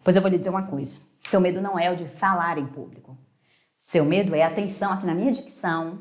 Pois eu vou lhe dizer uma coisa. Seu medo não é o de falar em público. Seu medo é, atenção aqui na minha dicção,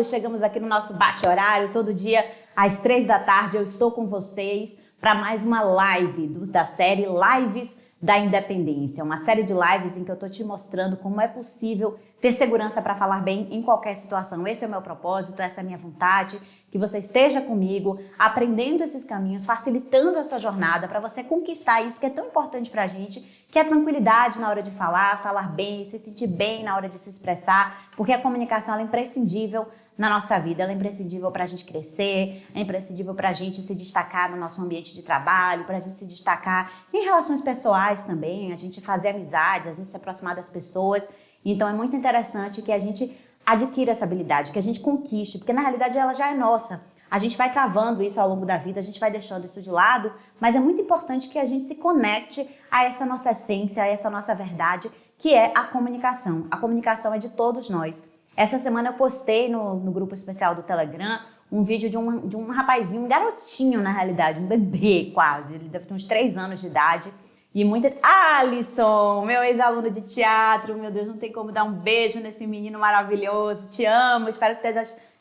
chegamos aqui no nosso bate-horário, todo dia às 3 da tarde eu estou com vocês para mais uma live da série Lives da Independência, uma série de lives em que eu estou te mostrando como é possível ter segurança para falar bem em qualquer situação. Esse é o meu propósito, essa é a minha vontade, que você esteja comigo, aprendendo esses caminhos, facilitando a sua jornada para você conquistar isso que é tão importante para a gente, que é a tranquilidade na hora de falar bem, se sentir bem na hora de se expressar, porque a comunicação ela é imprescindível na nossa vida, ela é imprescindível para a gente crescer, é imprescindível para a gente se destacar no nosso ambiente de trabalho, para a gente se destacar em relações pessoais também, a gente fazer amizades, a gente se aproximar das pessoas. Então é muito interessante que a gente adquira essa habilidade, que a gente conquiste, porque na realidade ela já é nossa. A gente vai travando isso ao longo da vida, a gente vai deixando isso de lado, mas é muito importante que a gente se conecte a essa nossa essência, a essa nossa verdade, que é a comunicação. A comunicação é de todos nós. Essa semana eu postei no grupo especial do Telegram um vídeo de um rapazinho, um garotinho na realidade, um bebê quase, ele deve ter uns 3 anos de idade. E muita... Alisson, meu ex-aluno de teatro, meu Deus, não tem como dar um beijo nesse menino maravilhoso, te amo, espero que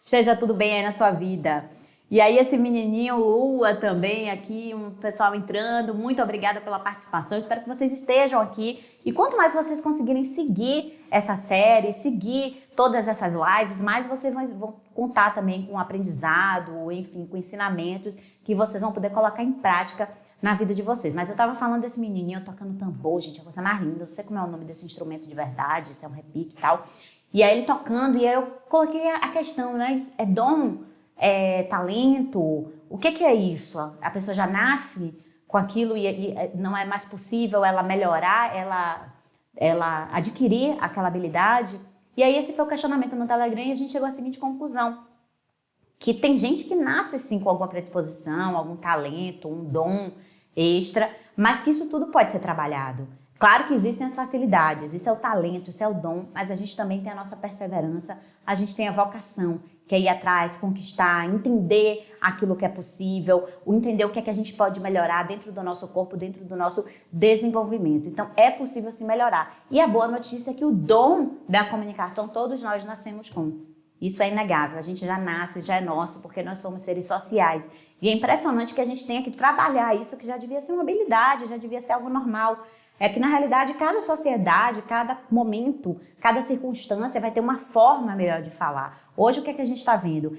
esteja tudo bem aí na sua vida. E aí esse menininho, Lua também aqui, um pessoal entrando, muito obrigada pela participação, espero que vocês estejam aqui. E quanto mais vocês conseguirem seguir essa série, seguir todas essas lives, mais vocês vão contar também com aprendizado, enfim, com ensinamentos que vocês vão poder colocar em prática na vida de vocês. Mas eu tava falando desse menininho tocando tambor, gente, a coisa mais linda, não sei como é o nome desse instrumento de verdade, se é um repique e tal. E aí ele tocando, e aí eu coloquei a questão, né, é dom, é talento, o que é isso? A pessoa já nasce com aquilo e não é mais possível ela melhorar, ela adquirir aquela habilidade? E aí esse foi o questionamento no Telegram e a gente chegou à seguinte conclusão, que tem gente que nasce sim com alguma predisposição, algum talento, um dom extra, mas que isso tudo pode ser trabalhado. Claro que existem as facilidades, isso é o talento, isso é o dom, mas a gente também tem a nossa perseverança, a gente tem a vocação, que é ir atrás, conquistar, entender aquilo que é possível, entender o que é que a gente pode melhorar dentro do nosso corpo, dentro do nosso desenvolvimento. Então é possível se melhorar. E a boa notícia é que o dom da comunicação todos nós nascemos com. Isso é inegável, a gente já nasce, já é nosso, porque nós somos seres sociais. E é impressionante que a gente tenha que trabalhar isso, que já devia ser uma habilidade, já devia ser algo normal. É que na realidade cada sociedade, cada momento, cada circunstância vai ter uma forma melhor de falar. Hoje o que é que a gente está vendo?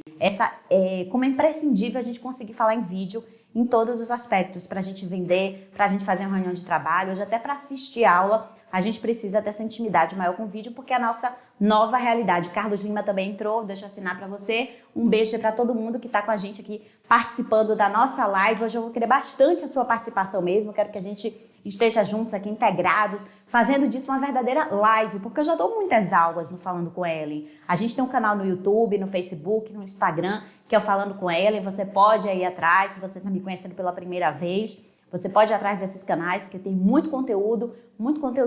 Como é imprescindível a gente conseguir falar em vídeo em todos os aspectos, para a gente vender, para a gente fazer uma reunião de trabalho, hoje até para assistir aula, a gente precisa dessa intimidade maior com o vídeo, porque é a nossa nova realidade. Carlos Lima também entrou, deixa eu assinar para você. Um beijo para todo mundo que está com a gente aqui participando da nossa live. Hoje eu vou querer bastante a sua participação mesmo, quero que a gente esteja juntos aqui, integrados, fazendo disso uma verdadeira live, porque eu já dou muitas aulas no Falando com Ellen. A gente tem um canal no YouTube, no Facebook, no Instagram, que é o Falando com Ellen. Você pode ir atrás, se você está me conhecendo pela primeira vez, você pode ir atrás desses canais, que tem muito conteúdo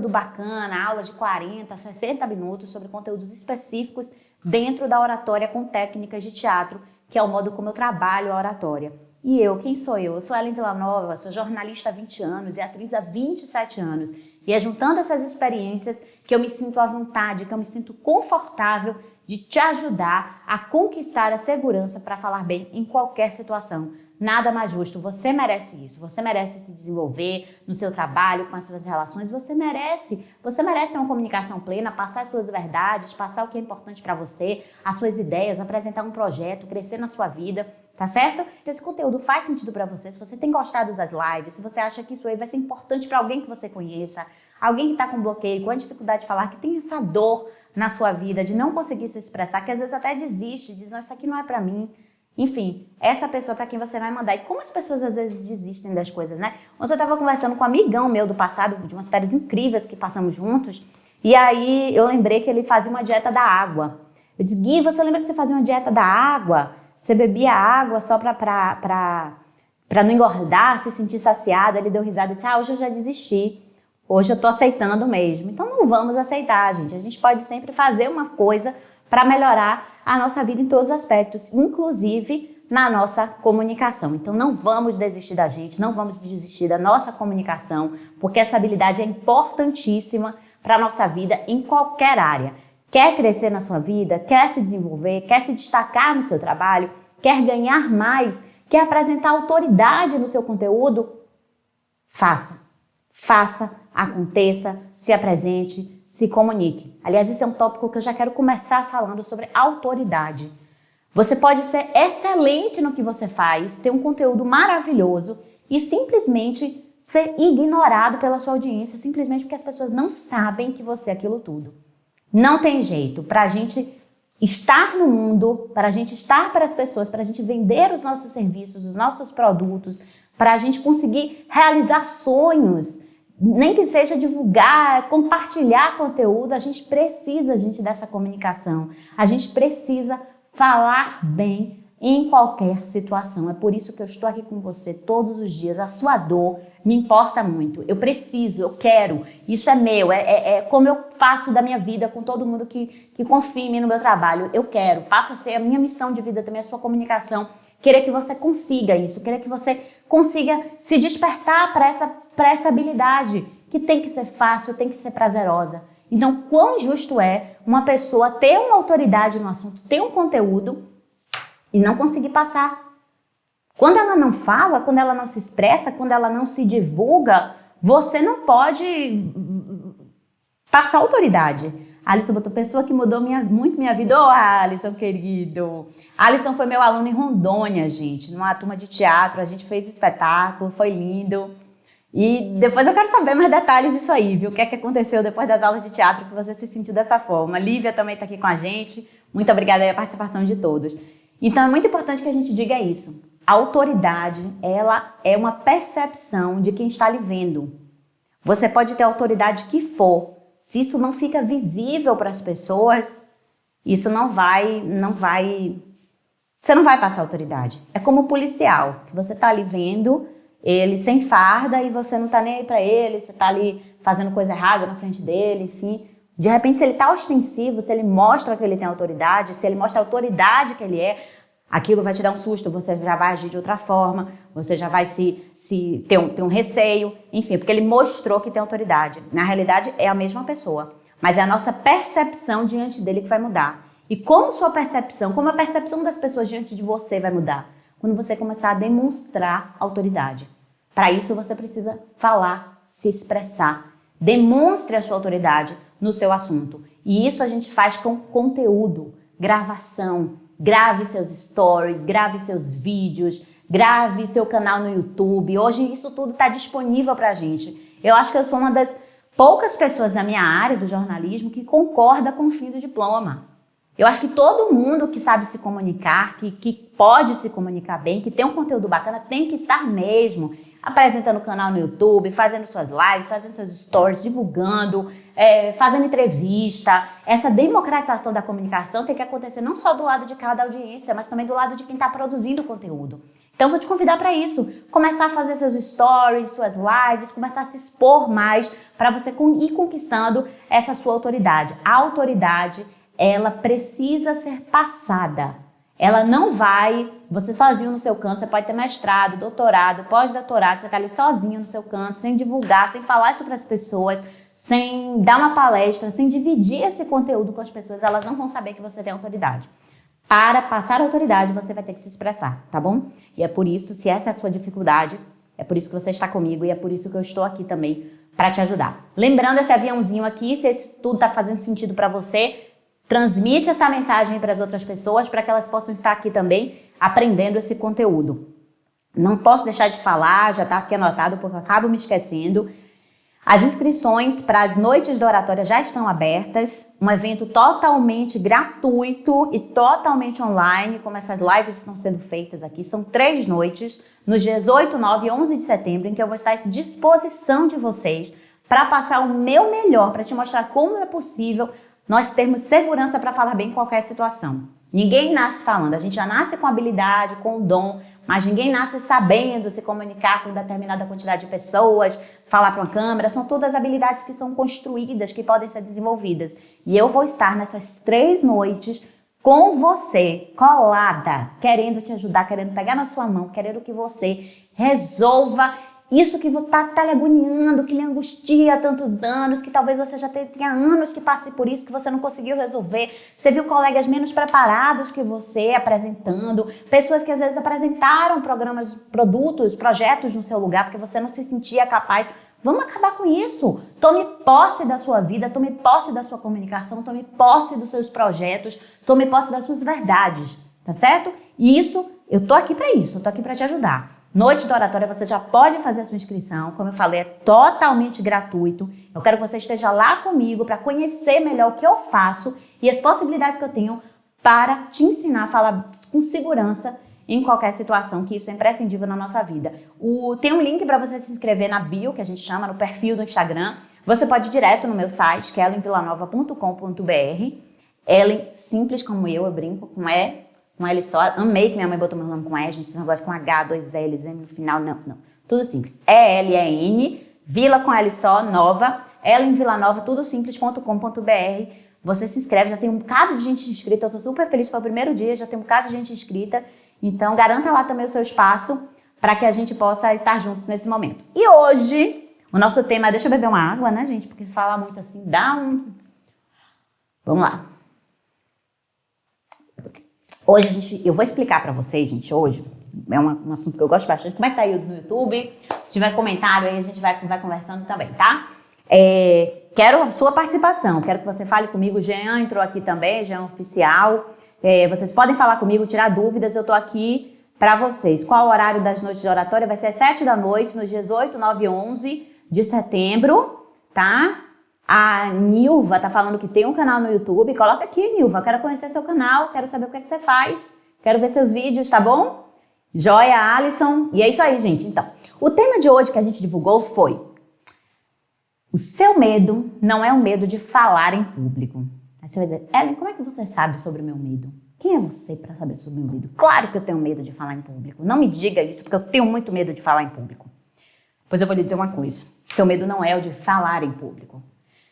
bacana, aulas de 40, 60 minutos sobre conteúdos específicos dentro da oratória com técnicas de teatro, que é o modo como eu trabalho a oratória. E eu, quem sou eu? Eu sou Ellen Villanova, sou jornalista há 20 anos e atriz há 27 anos. E é juntando essas experiências que eu me sinto à vontade, que eu me sinto confortável de te ajudar a conquistar a segurança para falar bem em qualquer situação. Nada mais justo, você merece isso, você merece se desenvolver no seu trabalho, com as suas relações, você merece ter uma comunicação plena, passar as suas verdades, passar o que é importante para você, as suas ideias, apresentar um projeto, crescer na sua vida, tá certo? Se esse conteúdo faz sentido para você, se você tem gostado das lives, se você acha que isso aí vai ser importante para alguém que você conheça, alguém que está com bloqueio, com a dificuldade de falar, que tem essa dor na sua vida de não conseguir se expressar, que às vezes até desiste, diz, não, isso aqui não é para mim. Enfim, essa pessoa para quem você vai mandar. E como as pessoas às vezes desistem das coisas, né? Ontem eu estava conversando com um amigão meu do passado, de umas férias incríveis que passamos juntos, e aí eu lembrei que ele fazia uma dieta da água. Eu disse, Gui, você lembra que você fazia uma dieta da água? Você bebia água só para não engordar, se sentir saciado? Ele deu risada e disse, hoje eu já desisti. Hoje eu tô aceitando mesmo. Então não vamos aceitar, gente. A gente pode sempre fazer uma coisa para melhorar a nossa vida em todos os aspectos, inclusive na nossa comunicação. Então não vamos desistir da gente, não vamos desistir da nossa comunicação, porque essa habilidade é importantíssima para a nossa vida em qualquer área. Quer crescer na sua vida, quer se desenvolver, quer se destacar no seu trabalho, quer ganhar mais, quer apresentar autoridade no seu conteúdo? Faça, aconteça, se apresente, se comunique. Aliás, esse é um tópico que eu já quero começar falando sobre autoridade. Você pode ser excelente no que você faz, ter um conteúdo maravilhoso e simplesmente ser ignorado pela sua audiência, simplesmente porque as pessoas não sabem que você é aquilo tudo. Não tem jeito. Para a gente estar no mundo, para a gente estar para as pessoas, para a gente vender os nossos serviços, os nossos produtos, para a gente conseguir realizar sonhos, nem que seja divulgar, compartilhar conteúdo, a gente precisa, dessa comunicação. A gente precisa falar bem em qualquer situação. É por isso que eu estou aqui com você todos os dias. A sua dor me importa muito. Eu preciso, eu quero. Isso é meu, é como eu faço da minha vida com todo mundo que confia em mim no meu trabalho. Eu quero. Passa a ser a minha missão de vida também, a sua comunicação. Querer que você consiga isso. Querer que você consiga se despertar para essa habilidade que tem que ser fácil, tem que ser prazerosa. Então, quão justo é uma pessoa ter uma autoridade no assunto, ter um conteúdo e não conseguir passar. Quando ela não fala, quando ela não se expressa, quando ela não se divulga, você não pode passar autoridade. Alisson botou pessoa que mudou muito minha vida. Ô, Alisson, querido. Alisson foi meu aluno em Rondônia, gente, numa turma de teatro. A gente fez espetáculo, foi lindo. E depois eu quero saber mais detalhes disso aí, viu? O que é que aconteceu depois das aulas de teatro que você se sentiu dessa forma. Lívia também está aqui com a gente. Muito obrigada pela participação de todos. Então é muito importante que a gente diga isso. A autoridade, ela é uma percepção de quem está lhe vendo. Você pode ter a autoridade que for. Se isso não fica visível para as pessoas, isso não vai... Você não vai passar autoridade. É como o policial, que você está ali vendo ele sem farda e você não está nem aí para ele, você está ali fazendo coisa errada na frente dele, enfim. De repente, se ele está ostensivo, se ele mostra que ele tem autoridade, se ele mostra a autoridade que ele é, aquilo vai te dar um susto, você já vai agir de outra forma, você já vai ter um receio, enfim, porque ele mostrou que tem autoridade. Na realidade, é a mesma pessoa, mas é a nossa percepção diante dele que vai mudar. E como sua percepção, como a percepção das pessoas diante de você vai mudar? Quando você começar a demonstrar autoridade. Para isso, você precisa falar, se expressar. Demonstre a sua autoridade no seu assunto. E isso a gente faz com conteúdo, gravação. Grave seus stories, grave seus vídeos, grave seu canal no YouTube. Hoje isso tudo está disponível para a gente. Eu acho que eu sou uma das poucas pessoas da minha área do jornalismo que concorda com o fim do diploma. Eu acho que todo mundo que sabe se comunicar, que pode se comunicar bem, que tem um conteúdo bacana, tem que estar mesmo apresentando o canal no YouTube, fazendo suas lives, fazendo seus stories, divulgando, fazendo entrevista. Essa democratização da comunicação tem que acontecer não só do lado de cada audiência, mas também do lado de quem está produzindo o conteúdo. Então, vou te convidar para isso. Começar a fazer seus stories, suas lives, começar a se expor mais para você ir conquistando essa sua autoridade. A autoridade, ela precisa ser passada. Ela não vai, você sozinho no seu canto, você pode ter mestrado, doutorado, pós-doutorado, você está ali sozinho no seu canto, sem divulgar, sem falar isso para as pessoas, sem dar uma palestra, sem dividir esse conteúdo com as pessoas, elas não vão saber que você tem autoridade. Para passar a autoridade, você vai ter que se expressar, tá bom? E é por isso, se essa é a sua dificuldade, é por isso que você está comigo e é por isso que eu estou aqui também para te ajudar. Lembrando esse aviãozinho aqui, se isso tudo está fazendo sentido para você, transmite essa mensagem para as outras pessoas para que elas possam estar aqui também aprendendo esse conteúdo. Não posso deixar de falar, já está aqui anotado porque eu acabo me esquecendo. As inscrições para as noites da oratória já estão abertas, um evento totalmente gratuito e totalmente online, como essas lives estão sendo feitas aqui. São 3 noites, nos dias 8, 9 e 11 de setembro, em que eu vou estar à disposição de vocês para passar o meu melhor, para te mostrar como é possível nós termos segurança para falar bem em qualquer situação. Ninguém nasce falando, a gente já nasce com habilidade, com o dom, mas ninguém nasce sabendo se comunicar com determinada quantidade de pessoas, falar para uma câmera. São todas habilidades que são construídas, que podem ser desenvolvidas. E eu vou estar nessas 3 noites com você, colada, querendo te ajudar, querendo pegar na sua mão, querendo que você resolva isso que tá lhe agoniando, que lhe angustia há tantos anos, que talvez você já tenha anos que passe por isso, que você não conseguiu resolver. Você viu colegas menos preparados que você apresentando, pessoas que às vezes apresentaram programas, produtos, projetos no seu lugar, porque você não se sentia capaz. Vamos acabar com isso. Tome posse da sua vida, tome posse da sua comunicação, tome posse dos seus projetos, tome posse das suas verdades, tá certo? E isso, eu tô aqui para isso, eu tô aqui para te ajudar. Noite da Oratória, você já pode fazer a sua inscrição, como eu falei, é totalmente gratuito. Eu quero que você esteja lá comigo para conhecer melhor o que eu faço e as possibilidades que eu tenho para te ensinar a falar com segurança em qualquer situação, que isso é imprescindível na nossa vida. Tem um link para você se inscrever na bio, que a gente chama, no perfil do Instagram. Você pode ir direto no meu site, que é ellenvillanova.com.br. Ellen, simples como eu brinco com com L só. Amei que minha mãe botou meu nome com E, gente, não gosta com H, 2 L's, M no final, não. Tudo simples. ELEN, Vila com L só, Nova, Ellen Villanova, tudo simples.com.br. Você se inscreve, já tem um bocado de gente inscrita, eu tô super feliz, foi o primeiro dia, já tem um bocado de gente inscrita. Então, garanta lá também o seu espaço para que a gente possa estar juntos nesse momento. E hoje, o nosso tema, deixa eu beber uma água, né, gente? Porque falar muito assim dá um... Vamos lá. Hoje eu vou explicar para vocês, gente, hoje, é um assunto que eu gosto bastante. Como é que tá aí no YouTube? Se tiver comentário aí, a gente vai conversando também, tá? Quero a sua participação, quero que você fale comigo. O Jean entrou aqui também, Jean Oficial. Vocês podem falar comigo, tirar dúvidas, eu tô aqui para vocês. Qual o horário das noites de oratória? Vai ser às 7 da noite, nos dias 8, 9 e 11 de setembro, tá? A Nilva tá falando que tem um canal no YouTube. Coloca aqui, Nilva, quero conhecer seu canal, quero saber o que é que você faz, quero ver seus vídeos, tá bom? Joia, Alisson. E é isso aí, gente. Então, o tema de hoje que a gente divulgou foi: o seu medo não é o medo de falar em público. Aí você vai dizer, Ellen, como é que você sabe sobre o meu medo? Quem é você para saber sobre o meu medo? Claro que eu tenho medo de falar em público. Não me diga isso, porque eu tenho muito medo de falar em público. Pois eu vou lhe dizer uma coisa. Seu medo não é o de falar em público.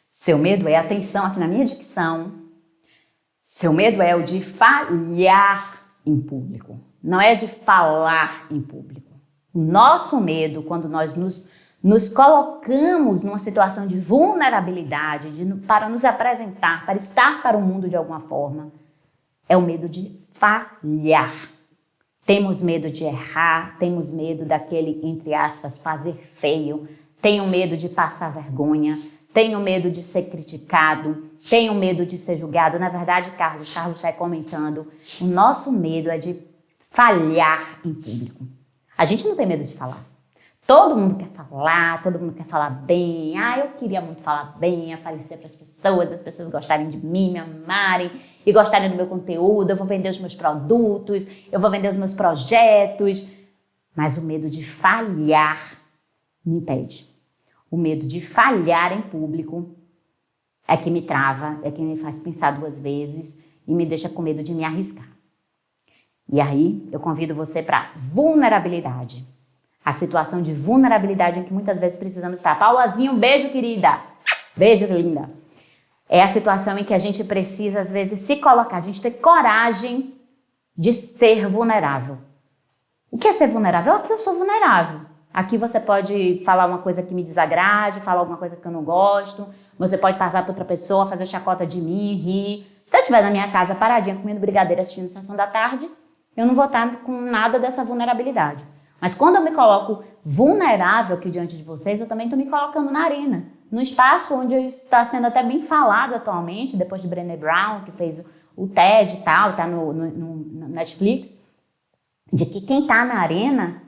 Seu medo é, atenção aqui na minha dicção, seu medo é o de falhar em público. Não é de falar em público. O nosso medo, quando nós nos colocamos numa situação de vulnerabilidade, para nos apresentar, para estar para o mundo de alguma forma, é o medo de falhar. Temos medo de errar, temos medo daquele, entre aspas, fazer feio, tenho medo de passar vergonha, tenho medo de ser criticado, tenho medo de ser julgado. Na verdade, Carlos está comentando, o nosso medo é de falhar em público. A gente não tem medo de falar. Todo mundo quer falar, todo mundo quer falar bem. Eu queria muito falar bem, aparecer para as pessoas gostarem de mim, me amarem e gostarem do meu conteúdo. Eu vou vender os meus produtos, eu vou vender os meus projetos. Mas o medo de falhar me impede. O medo de falhar em público é que me trava, é que me faz pensar 2 vezes e me deixa com medo de me arriscar. E aí eu convido você para vulnerabilidade. A situação de vulnerabilidade em que muitas vezes precisamos estar. Paulazinho, beijo, querida. Beijo, linda. É a situação em que a gente precisa, às vezes, se colocar. A gente ter coragem de ser vulnerável. O que é ser vulnerável? Aqui eu sou vulnerável. Aqui você pode falar uma coisa que me desagrade, falar alguma coisa que eu não gosto. Você pode passar para outra pessoa, fazer chacota de mim, rir. Se eu estiver na minha casa paradinha comendo brigadeiro assistindo Sessão da Tarde, eu não vou estar com nada dessa vulnerabilidade. Mas quando eu me coloco vulnerável aqui diante de vocês, eu também estou me colocando na arena. No espaço onde está sendo até bem falado atualmente, depois de Brené Brown, que fez o TED e tal, está no Netflix, de que quem está na arena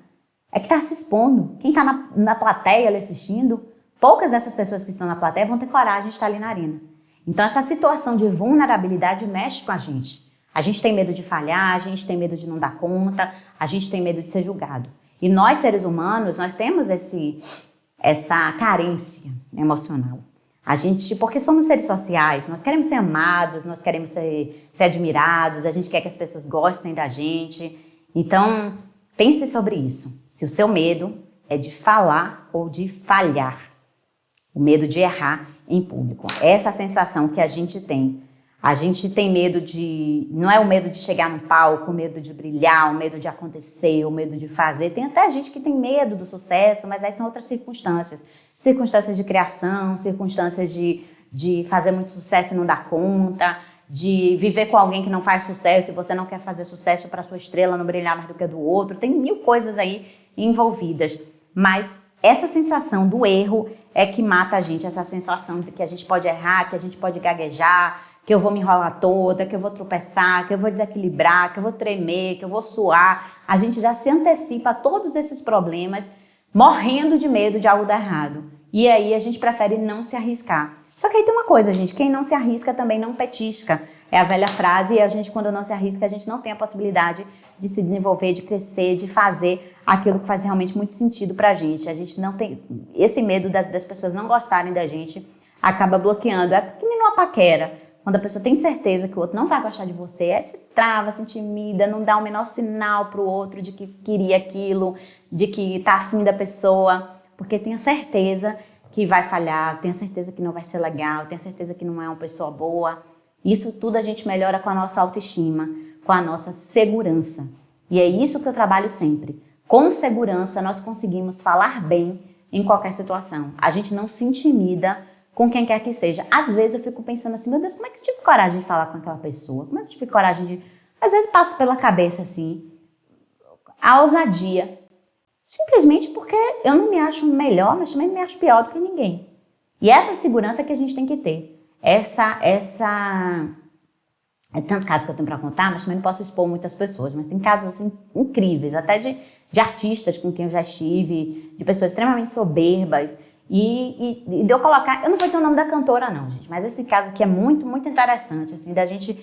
é que está se expondo. Quem está na plateia ali assistindo, poucas dessas pessoas que estão na plateia vão ter coragem de estar ali na arena. Então essa situação de vulnerabilidade mexe com a gente. A gente tem medo de falhar, a gente tem medo de não dar conta, a gente tem medo de ser julgado. E nós, seres humanos, nós temos essa carência emocional. A gente, porque somos seres sociais, nós queremos ser amados, nós queremos ser admirados, a gente quer que as pessoas gostem da gente. Então, Pense sobre isso. Se o seu medo é de falar ou de falhar. O medo de errar em público. Essa é a sensação que a gente tem. A gente tem medo de... Não é o medo de chegar no palco, o medo de brilhar, o medo de acontecer, o medo de fazer. Tem até gente que tem medo do sucesso, mas aí são outras circunstâncias. Circunstâncias de criação, circunstâncias de fazer muito sucesso e não dar conta, de viver com alguém que não faz sucesso e você não quer fazer sucesso para sua estrela não brilhar mais do que a do outro. Tem mil coisas aí envolvidas, mas essa sensação do erro é que mata a gente, essa sensação de que a gente pode errar, que a gente pode gaguejar, que eu vou me enrolar toda, que eu vou tropeçar, que eu vou desequilibrar, que eu vou tremer, que eu vou suar. A gente já se antecipa a todos esses problemas, morrendo de medo de algo dar errado. E aí a gente prefere não se arriscar. Só que aí tem uma coisa, gente, quem não se arrisca também não petisca. É a velha frase, e a gente, quando não se arrisca, a gente não tem a possibilidade de se desenvolver, de crescer, de fazer aquilo que faz realmente muito sentido pra gente. A gente não tem... Esse medo das pessoas não gostarem da gente acaba bloqueando. É que nem numa paquera. Quando a pessoa tem certeza que o outro não vai gostar de você, aí se trava, se intimida, não dá o menor sinal pro outro de que queria aquilo, de que tá afim da pessoa, porque tem a certeza que vai falhar, tem a certeza que não vai ser legal, tem a certeza que não é uma pessoa boa. Isso tudo a gente melhora com a nossa autoestima, com a nossa segurança. E é isso que eu trabalho sempre. Com segurança, nós conseguimos falar bem em qualquer situação. A gente não se intimida com quem quer que seja. Às vezes eu fico pensando assim, meu Deus, como é que eu tive coragem de falar com aquela pessoa? Como é que eu tive coragem de... Às vezes passa pela cabeça assim, a ousadia. Simplesmente porque eu não me acho melhor, mas também não me acho pior do que ninguém. E essa segurança que a gente tem que ter. É tanto caso que eu tenho para contar, mas também não posso expor muitas pessoas. Mas tem casos assim incríveis, até de artistas com quem eu já estive, de pessoas extremamente soberbas. E de eu colocar, eu não vou dizer o nome da cantora não, gente, mas esse caso aqui é muito, muito interessante, assim, da gente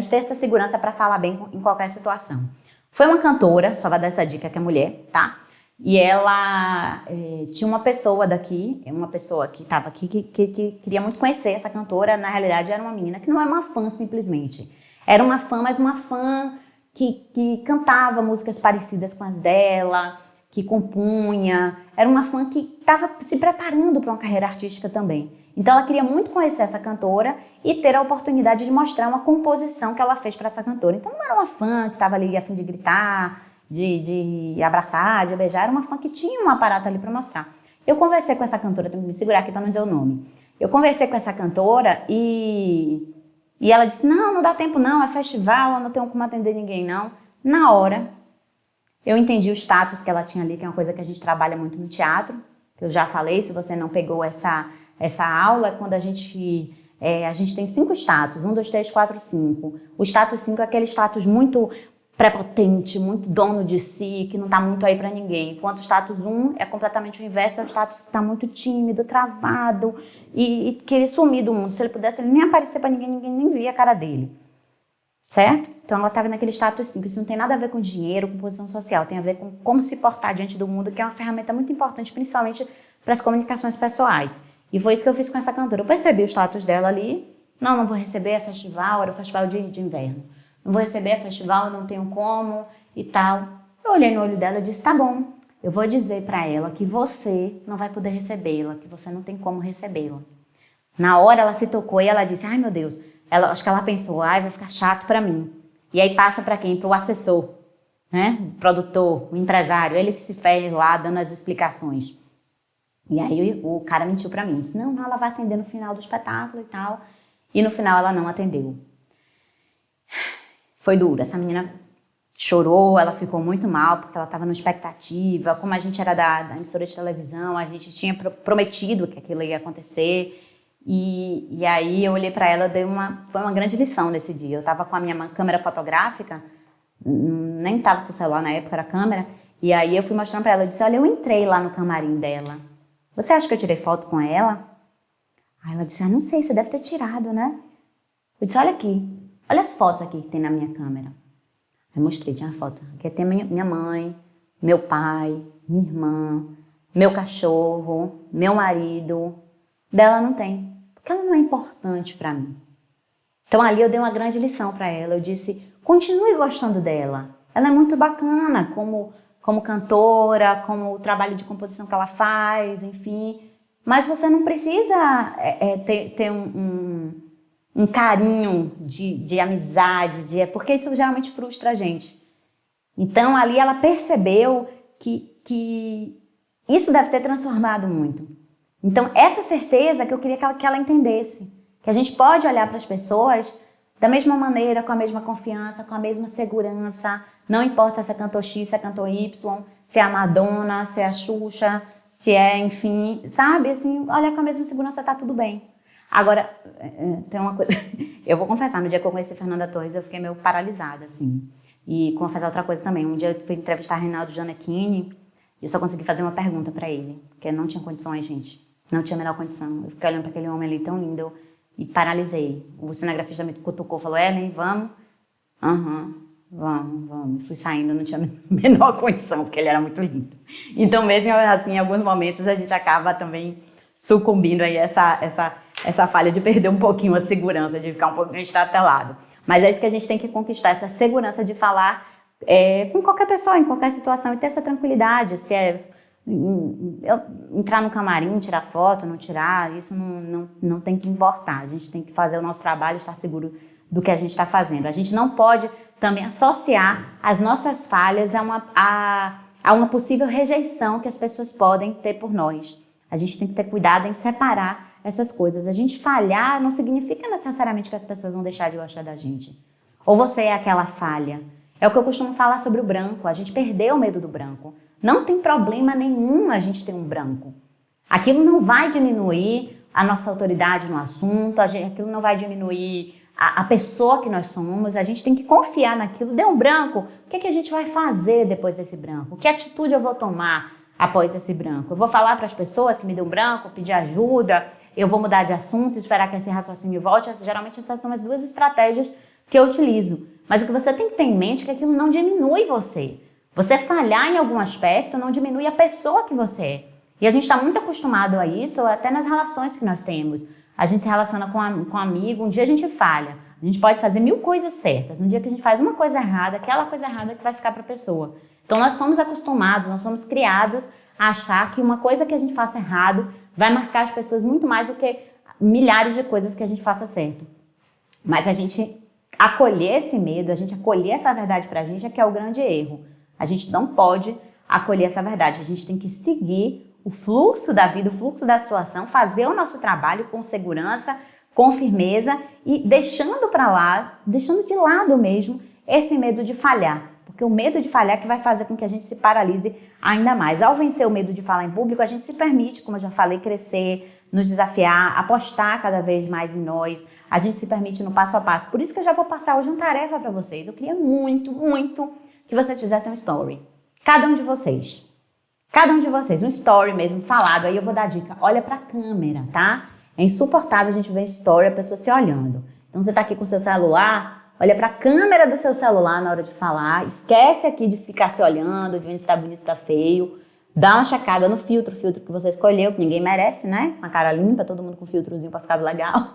ter essa segurança para falar bem em qualquer situação. Foi uma cantora, só vai dar essa dica que é mulher, tá? E ela tinha uma pessoa daqui, uma pessoa que estava aqui, que queria muito conhecer essa cantora. Na realidade era uma menina que não era uma fã simplesmente. Era uma fã, mas uma fã que cantava músicas parecidas com as dela, que compunha. Era uma fã que estava se preparando para uma carreira artística também. Então ela queria muito conhecer essa cantora e ter a oportunidade de mostrar uma composição que ela fez para essa cantora. Então não era uma fã que estava ali a fim de gritar, de abraçar, de beijar, era uma fã que tinha um aparato ali para mostrar. Eu conversei com essa cantora, tenho que me segurar aqui para não dizer o nome. Eu conversei com essa cantora e ela disse, não dá tempo não, é festival, eu não tenho como atender ninguém não. Na hora, eu entendi o status que ela tinha ali, que é uma coisa que a gente trabalha muito no teatro, que eu já falei, se você não pegou essa aula, quando a gente tem 5 status, 1, 2, 3, 4, 5. O status 5 é aquele status muito prepotente, muito dono de si, que não tá muito aí pra ninguém. Enquanto o status 1 é completamente o inverso, é o status que tá muito tímido, travado e querer sumir do mundo. Se ele pudesse, ele nem aparecer pra ninguém, ninguém nem via a cara dele. Certo? Então ela estava naquele status 5. Isso não tem nada a ver com dinheiro, com posição social, tem a ver com como se portar diante do mundo, que é uma ferramenta muito importante, principalmente para as comunicações pessoais. E foi isso que eu fiz com essa cantora. Eu percebi o status dela ali. Não vou receber, é festival, era o festival de inverno. Não vou receber, é festival, não tenho como e tal. Eu olhei no olho dela e disse, tá bom, eu vou dizer para ela que você não vai poder recebê-la, que você não tem como recebê-la. Na hora ela se tocou e ela disse, ai meu Deus, acho que ela pensou, ai vai ficar chato para mim. E aí passa para quem? Para o assessor, né? O produtor, o empresário, ele que se fez lá dando as explicações. E aí o cara mentiu para mim, disse, não, ela vai atender no final do espetáculo e tal. E no final ela não atendeu. Foi duro, essa menina chorou, ela ficou muito mal, porque ela estava numa expectativa, como a gente era da emissora de televisão, a gente tinha prometido que aquilo ia acontecer, e aí eu olhei para ela, foi uma grande lição nesse dia. Eu estava com a minha câmera fotográfica, nem estava com o celular na época, era câmera, e aí eu fui mostrando para ela, eu disse, olha, eu entrei lá no camarim dela, você acha que eu tirei foto com ela? Aí ela disse, não sei, você deve ter tirado, né? Eu disse, olha aqui. Olha as fotos aqui que tem na minha câmera. Aí mostrei, tinha uma foto. Aqui tem minha mãe, meu pai, minha irmã, meu cachorro, meu marido. Dela não tem, porque ela não é importante para mim. Então ali eu dei uma grande lição para ela. Eu disse, continue gostando dela. Ela é muito bacana como cantora, como o trabalho de composição que ela faz, enfim. Mas você não precisa ter um carinho de amizade, porque isso geralmente frustra a gente. Então, ali ela percebeu que isso deve ter transformado muito. Então, essa certeza que eu queria que ela entendesse, que a gente pode olhar para as pessoas da mesma maneira, com a mesma confiança, com a mesma segurança, não importa se é cantor X, se é cantor Y, se é a Madonna, se é a Xuxa, se é, enfim, sabe, assim, olha, com a mesma segurança tá tudo bem. Agora, tem uma coisa, eu vou confessar, no dia que eu conheci Fernanda Torres, eu fiquei meio paralisada, assim. E confessar outra coisa também, um dia eu fui entrevistar Reinaldo Gianecchini e eu só consegui fazer uma pergunta pra ele, porque não tinha condições, gente, não tinha a menor condição. Eu fiquei olhando pra aquele homem ali tão lindo, e paralisei. O cinegrafista me cutucou, falou, Ellen, vamos? Vamos. Fui saindo, não tinha a menor condição, porque ele era muito lindo. Então, mesmo assim, em alguns momentos, a gente acaba também sucumbindo aí essa falha de perder um pouquinho a segurança, de ficar um pouquinho estatelado. Mas é isso que a gente tem que conquistar, essa segurança de falar com qualquer pessoa, em qualquer situação, e ter essa tranquilidade, se é entrar no camarim, tirar foto, não tirar, isso não tem que importar. A gente tem que fazer o nosso trabalho e estar seguro do que a gente está fazendo. A gente não pode também associar as nossas falhas a uma possível rejeição que as pessoas podem ter por nós. A gente tem que ter cuidado em separar essas coisas. A gente falhar não significa necessariamente que as pessoas vão deixar de gostar da gente. Ou você é aquela falha. É o que eu costumo falar sobre o branco. A gente perdeu o medo do branco. Não tem problema nenhum a gente ter um branco. Aquilo não vai diminuir a nossa autoridade no assunto, aquilo não vai diminuir a pessoa que nós somos. A gente tem que confiar naquilo. Deu um branco, o que a gente vai fazer depois desse branco? Que atitude eu vou tomar após esse branco? Eu vou falar para as pessoas que me deu um branco, pedir ajuda, eu vou mudar de assunto, esperar que esse raciocínio volte. Geralmente essas são as duas estratégias que eu utilizo. Mas o que você tem que ter em mente é que aquilo não diminui você. Você falhar em algum aspecto não diminui a pessoa que você é. E a gente está muito acostumado a isso, até nas relações que nós temos. A gente se relaciona com um amigo, um dia a gente falha. A gente pode fazer 1000 coisas certas. No dia que a gente faz uma coisa errada, aquela coisa errada que vai ficar para a pessoa. Então nós somos acostumados, nós somos criados a achar que uma coisa que a gente faça errado vai marcar as pessoas muito mais do que milhares de coisas que a gente faça certo. Mas a gente acolher esse medo, a gente acolher essa verdade pra gente é que é o grande erro. A gente não pode acolher essa verdade, a gente tem que seguir o fluxo da vida, o fluxo da situação, fazer o nosso trabalho com segurança, com firmeza e deixando pra lá, deixando de lado mesmo esse medo de falhar. Porque o medo de falhar é que vai fazer com que a gente se paralise ainda mais. Ao vencer o medo de falar em público, a gente se permite, como eu já falei, crescer, nos desafiar, apostar cada vez mais em nós. A gente se permite no passo a passo. Por isso que eu já vou passar hoje uma tarefa para vocês. Eu queria muito, muito que vocês fizessem um story. Cada um de vocês. Cada um de vocês. Um story mesmo, falado. Aí eu vou dar dica. Olha para a câmera, tá? É insuportável a gente ver story, a pessoa se olhando. Então você tá aqui com o seu celular, olha para a câmera do seu celular na hora de falar. Esquece aqui de ficar se olhando, de ver se tá bonito, se tá feio. Dá uma checada no filtro que você escolheu, que ninguém merece, né? Com a cara limpa, todo mundo com filtrozinho pra ficar legal.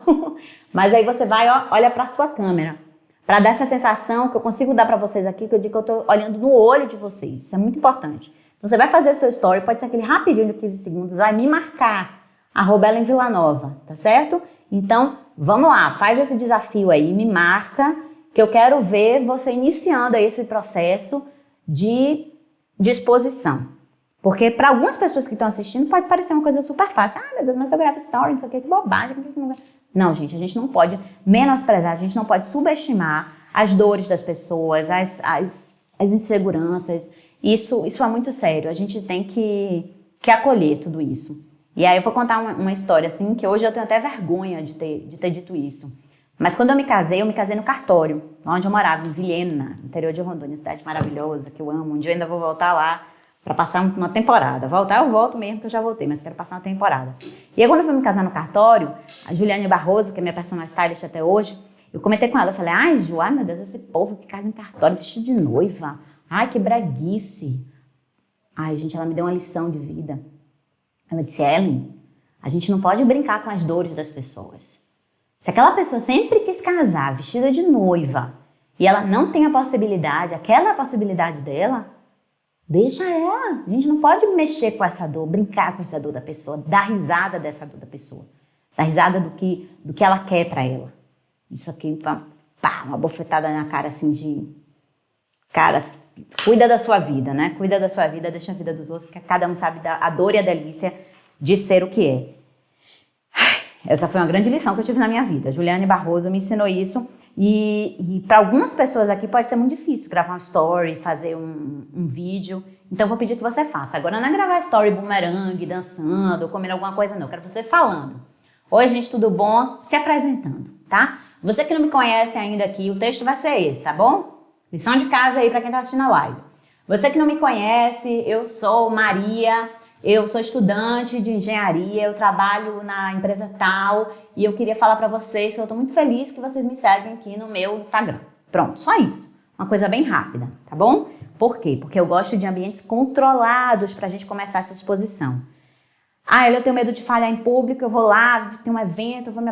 Mas aí você vai, ó, olha pra sua câmera. Pra dar essa sensação que eu consigo dar pra vocês aqui, que eu digo que eu tô olhando no olho de vocês. Isso é muito importante. Então você vai fazer o seu story, pode ser aquele rapidinho de 15 segundos, vai me marcar, @Ellen Villanova, tá certo? Então, vamos lá, faz esse desafio aí, me marca, que eu quero ver você iniciando aí esse processo de exposição. Porque para algumas pessoas que estão assistindo pode parecer uma coisa super fácil. Ah, meu Deus, mas eu gravo story, não sei o que bobagem. Não, gente, a gente não pode menosprezar, a gente não pode subestimar as dores das pessoas, as inseguranças. Isso é muito sério, a gente tem que acolher tudo isso. E aí eu vou contar uma história assim, que hoje eu tenho até vergonha de ter dito isso. Mas quando eu me casei no cartório, onde eu morava, em Vilhena, interior de Rondônia, cidade maravilhosa, que eu amo. Um dia eu ainda vou voltar lá para passar uma temporada. Voltar eu volto mesmo, que eu já voltei, mas quero passar uma temporada. E aí quando eu fui me casar no cartório, a Juliane Barroso, que é minha personal stylist até hoje, eu comentei com ela, eu falei, ai Ju, ai meu Deus, esse povo que casa em cartório, vestido de noiva, ai que breguice. Ai gente, ela me deu uma lição de vida. Ela disse, Ellen, a gente não pode brincar com as dores das pessoas. Se aquela pessoa sempre quis casar vestida de noiva e ela não tem a possibilidade, aquela é a possibilidade dela, Deixa ela. A gente não pode mexer com essa dor, brincar com essa dor da pessoa, dar risada dessa dor da pessoa. Dar risada do que ela quer pra ela. Isso aqui, pá, uma bofetada na cara assim de... Cara, cuida da sua vida, né? Cuida da sua vida, deixa a vida dos outros, que cada um sabe a dor e a delícia de ser o que é. Essa foi uma grande lição que eu tive na minha vida. Juliane Barroso me ensinou isso. E para algumas pessoas aqui pode ser muito difícil gravar um story, fazer um vídeo. Então eu vou pedir que você faça. Agora não é gravar story bumerangue, dançando, comendo alguma coisa não. Eu quero você falando. Oi, gente, tudo bom? Se apresentando, tá? Você que não me conhece ainda aqui, o texto vai ser esse, tá bom? Lição de casa aí para quem tá assistindo a live. Você que não me conhece, eu sou Maria, eu sou estudante de engenharia, eu trabalho na empresa tal e eu queria falar para vocês que eu tô muito feliz que vocês me seguem aqui no meu Instagram. Pronto, só isso. Uma coisa bem rápida, tá bom? Por quê? Porque eu gosto de ambientes controlados pra gente começar essa exposição. Ah, eu tenho medo de falhar em público, eu vou lá, tem um evento, eu vou me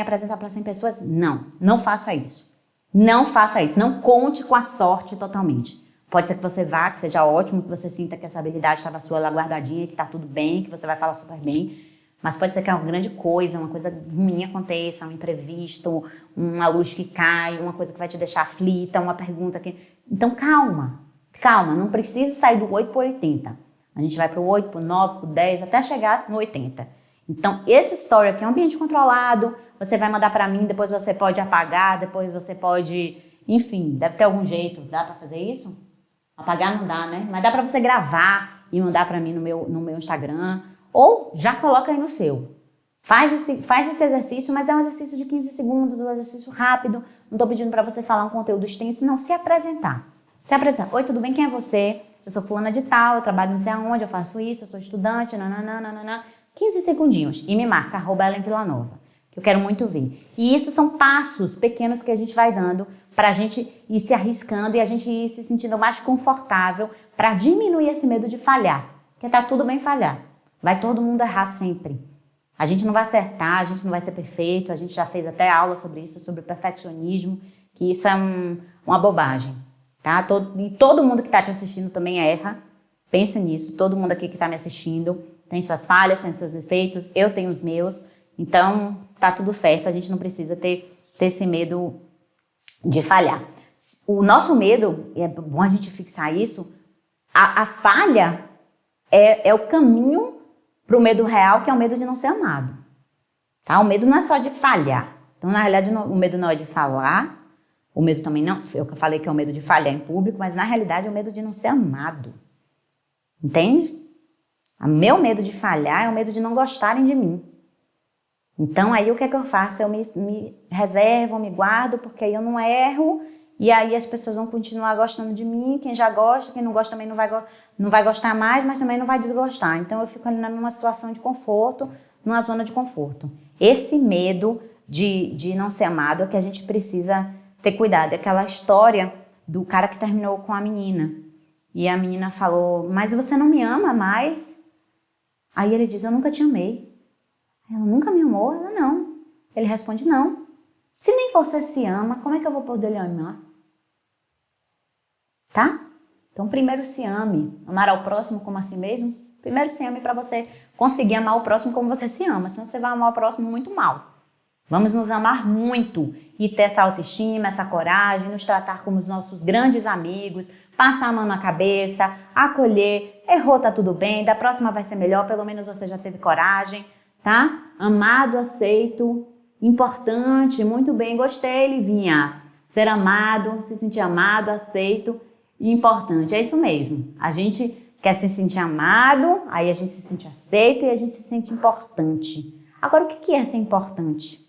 apresentar para 100 pessoas. Não, não faça isso. Não faça isso, não conte com a sorte totalmente. Pode ser que você vá, que seja ótimo, que você sinta que essa habilidade estava sua lá guardadinha, que tá tudo bem, que você vai falar super bem. Mas pode ser que uma grande coisa, uma coisa ruim aconteça, um imprevisto, uma luz que cai, uma coisa que vai te deixar aflita, uma pergunta que... Então calma, calma, não precisa sair do 8 por 80. A gente vai pro 8, pro 9, pro 10, até chegar no 80. Então esse story aqui é um ambiente controlado, você vai mandar para mim, depois você pode apagar, depois você pode... Enfim, deve ter algum jeito, dá para fazer isso? Apagar não dá, né? Mas dá pra você gravar e mandar pra mim no meu Instagram. Ou já coloca aí no seu. Faz esse exercício, mas é um exercício de 15 segundos, um exercício rápido. Não tô pedindo pra você falar um conteúdo extenso, não. Se apresentar. Se apresentar. Oi, tudo bem? Quem é você? Eu sou fulana de tal, eu trabalho não sei aonde, eu faço isso, eu sou estudante, nananana. 15 segundinhos. E me marca, @EllenVillanova. Que eu quero muito ver. E isso são passos pequenos que a gente vai dando para a gente ir se arriscando e a gente ir se sentindo mais confortável para diminuir esse medo de falhar. Porque tá tudo bem falhar. Vai todo mundo errar sempre. A gente não vai acertar, a gente não vai ser perfeito, a gente já fez até aula sobre isso, sobre perfeccionismo, que isso é uma bobagem, tá? E todo mundo que tá te assistindo também erra. Pense nisso, todo mundo aqui que tá me assistindo tem suas falhas, tem seus defeitos, eu tenho os meus. Então, tá tudo certo, a gente não precisa ter esse medo de falhar. O nosso medo, é bom a gente fixar isso, a falha é o caminho para o medo real, que é o medo de não ser amado. Tá? O medo não é só de falhar. Então, na realidade, o medo não é de falar, o medo também não, eu falei que é o medo de falhar em público, mas na realidade é o medo de não ser amado. Entende? O meu medo de falhar é o medo de não gostarem de mim. Então, aí o que é que eu faço? Eu me reservo, me guardo, porque aí eu não erro, e aí as pessoas vão continuar gostando de mim, quem já gosta, quem não gosta também não vai gostar mais, mas também não vai desgostar. Então, eu fico ali numa situação de conforto, numa zona de conforto. Esse medo de não ser amado é que a gente precisa ter cuidado. É aquela história do cara que terminou com a menina, e a menina falou, mas você não me ama mais? Aí ele diz, eu nunca te amei. Ela nunca me amou? Ela não. Ele responde, não. Se nem você se ama, como é que eu vou poder lhe amar? Tá? Então, primeiro se ame. Amar ao próximo como a si mesmo. Primeiro se ame para você conseguir amar o próximo como você se ama. Senão você vai amar o próximo muito mal. Vamos nos amar muito e ter essa autoestima, essa coragem, nos tratar como os nossos grandes amigos, passar a mão na cabeça, acolher, errou, tá tudo bem, da próxima vai ser melhor, pelo menos você já teve coragem. Tá? Amado, aceito, importante, muito bem, gostei, Livinha. Ser amado, se sentir amado, aceito e importante. É isso mesmo. A gente quer se sentir amado, aí a gente se sente aceito e a gente se sente importante. Agora, o que é ser importante?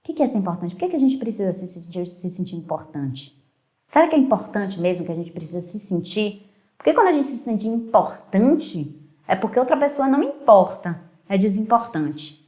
O que é ser importante? Por que a gente precisa se sentir importante? Será que é importante mesmo que a gente precisa se sentir? Porque quando a gente se sente importante, é porque outra pessoa não importa. É desimportante.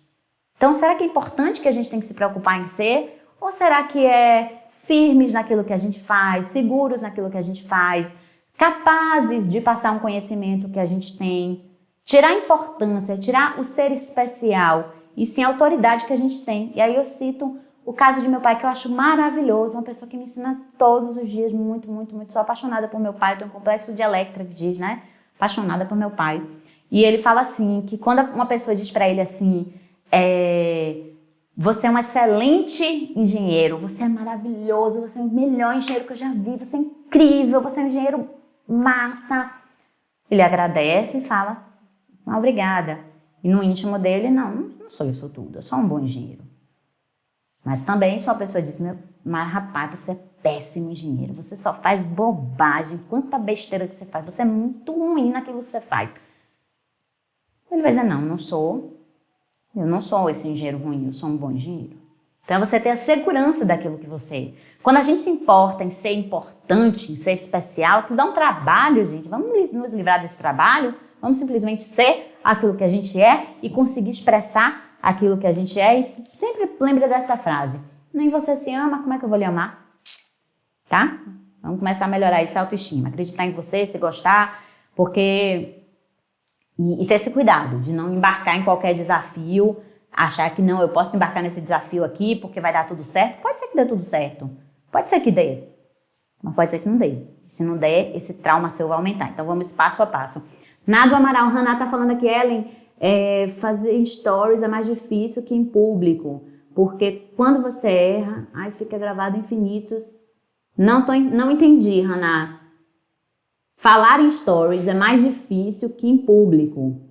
Então, será que é importante que a gente tem que se preocupar em ser? Ou será que é firmes naquilo que a gente faz, seguros naquilo que a gente faz, capazes de passar um conhecimento que a gente tem, tirar a importância, tirar o ser especial e sim a autoridade que a gente tem. E aí eu cito o caso de meu pai, que eu acho maravilhoso, uma pessoa que me ensina todos os dias, muito, muito, muito. Sou apaixonada por meu pai, tenho um complexo de Electra que diz, né? Apaixonada por meu pai. E ele fala assim, que quando uma pessoa diz pra ele assim, você é um excelente engenheiro, você é maravilhoso, você é o melhor engenheiro que eu já vi, você é incrível, você é um engenheiro massa. Ele agradece e fala, obrigada. E no íntimo dele, não sou isso tudo, eu sou um bom engenheiro. Mas também se uma pessoa diz, mas rapaz, você é péssimo engenheiro, você só faz bobagem, quanta besteira que você faz, você é muito ruim naquilo que você faz. Ele vai dizer, eu não sou esse engenheiro ruim, eu sou um bom engenheiro. Então você tem a segurança daquilo que você é. Quando a gente se importa em ser importante, em ser especial, que dá um trabalho, gente, vamos nos livrar desse trabalho, vamos simplesmente ser aquilo que a gente é e conseguir expressar aquilo que a gente é. E sempre lembre dessa frase, nem você se ama, como é que eu vou lhe amar? Tá? Vamos começar a melhorar essa autoestima, acreditar em você, se gostar, porque... E ter esse cuidado de não embarcar em qualquer desafio, achar que não, eu posso embarcar nesse desafio aqui porque vai dar tudo certo. Pode ser que dê tudo certo, pode ser que dê, mas pode ser que não dê. Se não der, esse trauma seu vai aumentar. Então vamos passo a passo. Nado Amaral, Haná tá falando aqui, Ellen, fazer stories é mais difícil que em público, porque quando você erra, aí fica gravado infinitos. Não entendi, Haná. Falar em stories é mais difícil que em público,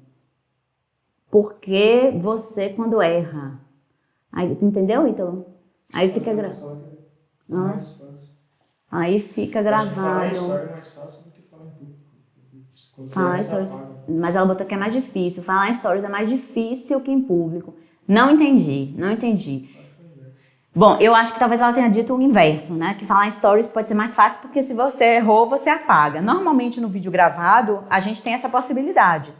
porque você quando erra, aí, entendeu, Ítalo? Aí fica gravado. Aí fica gravado. Falar em story é mais fácil do que falar em público. Falar em stories, mas ela botou que é mais difícil. Falar em stories é mais difícil que em público. Não entendi. Bom, eu acho que talvez ela tenha dito o inverso, né? Que falar em stories pode ser mais fácil porque se você errou, você apaga. Normalmente no vídeo gravado, a gente tem essa possibilidade.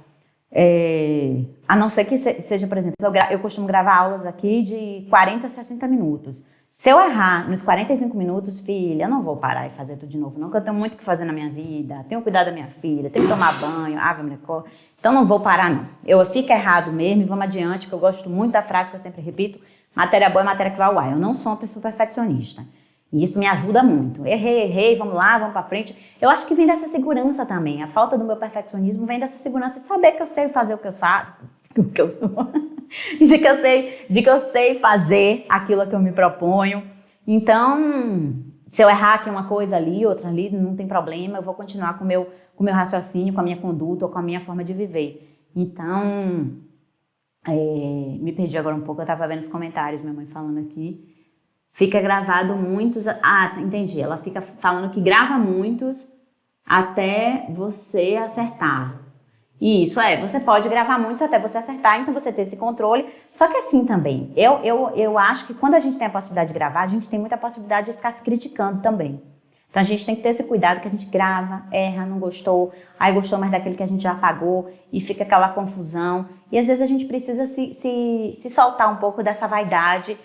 A não ser que seja, por exemplo, eu costumo gravar aulas aqui de 40 a 60 minutos. Se eu errar nos 45 minutos, filha, eu não vou parar e fazer tudo de novo, não, porque eu tenho muito o que fazer na minha vida, tenho que cuidar da minha filha, tenho que tomar banho, então não vou parar, não. Eu fico errado mesmo e vamos adiante, que eu gosto muito da frase que eu sempre repito, matéria boa é matéria que vai ao ar. Eu não sou uma pessoa perfeccionista. E isso me ajuda muito. Errei, vamos lá, vamos pra frente. Eu acho que vem dessa segurança também. A falta do meu perfeccionismo vem dessa segurança de saber que eu sei fazer o que eu de que eu sei fazer aquilo que eu me proponho. Então, se eu errar aqui uma coisa ali, outra ali, não tem problema, eu vou continuar com o meu raciocínio, com a minha conduta ou com a minha forma de viver. Então, me perdi agora um pouco, eu estava vendo os comentários, minha mãe falando aqui. Fica gravado muitos... Ah, entendi. Ela fica falando que grava muitos até você acertar. Isso, você pode gravar muitos até você acertar, então você ter esse controle. Só que assim também, eu acho que quando a gente tem a possibilidade de gravar, a gente tem muita possibilidade de ficar se criticando também. Então a gente tem que ter esse cuidado que a gente grava, erra, não gostou, aí gostou mais daquele que a gente já apagou e fica aquela confusão. E às vezes a gente precisa se soltar um pouco dessa vaidade,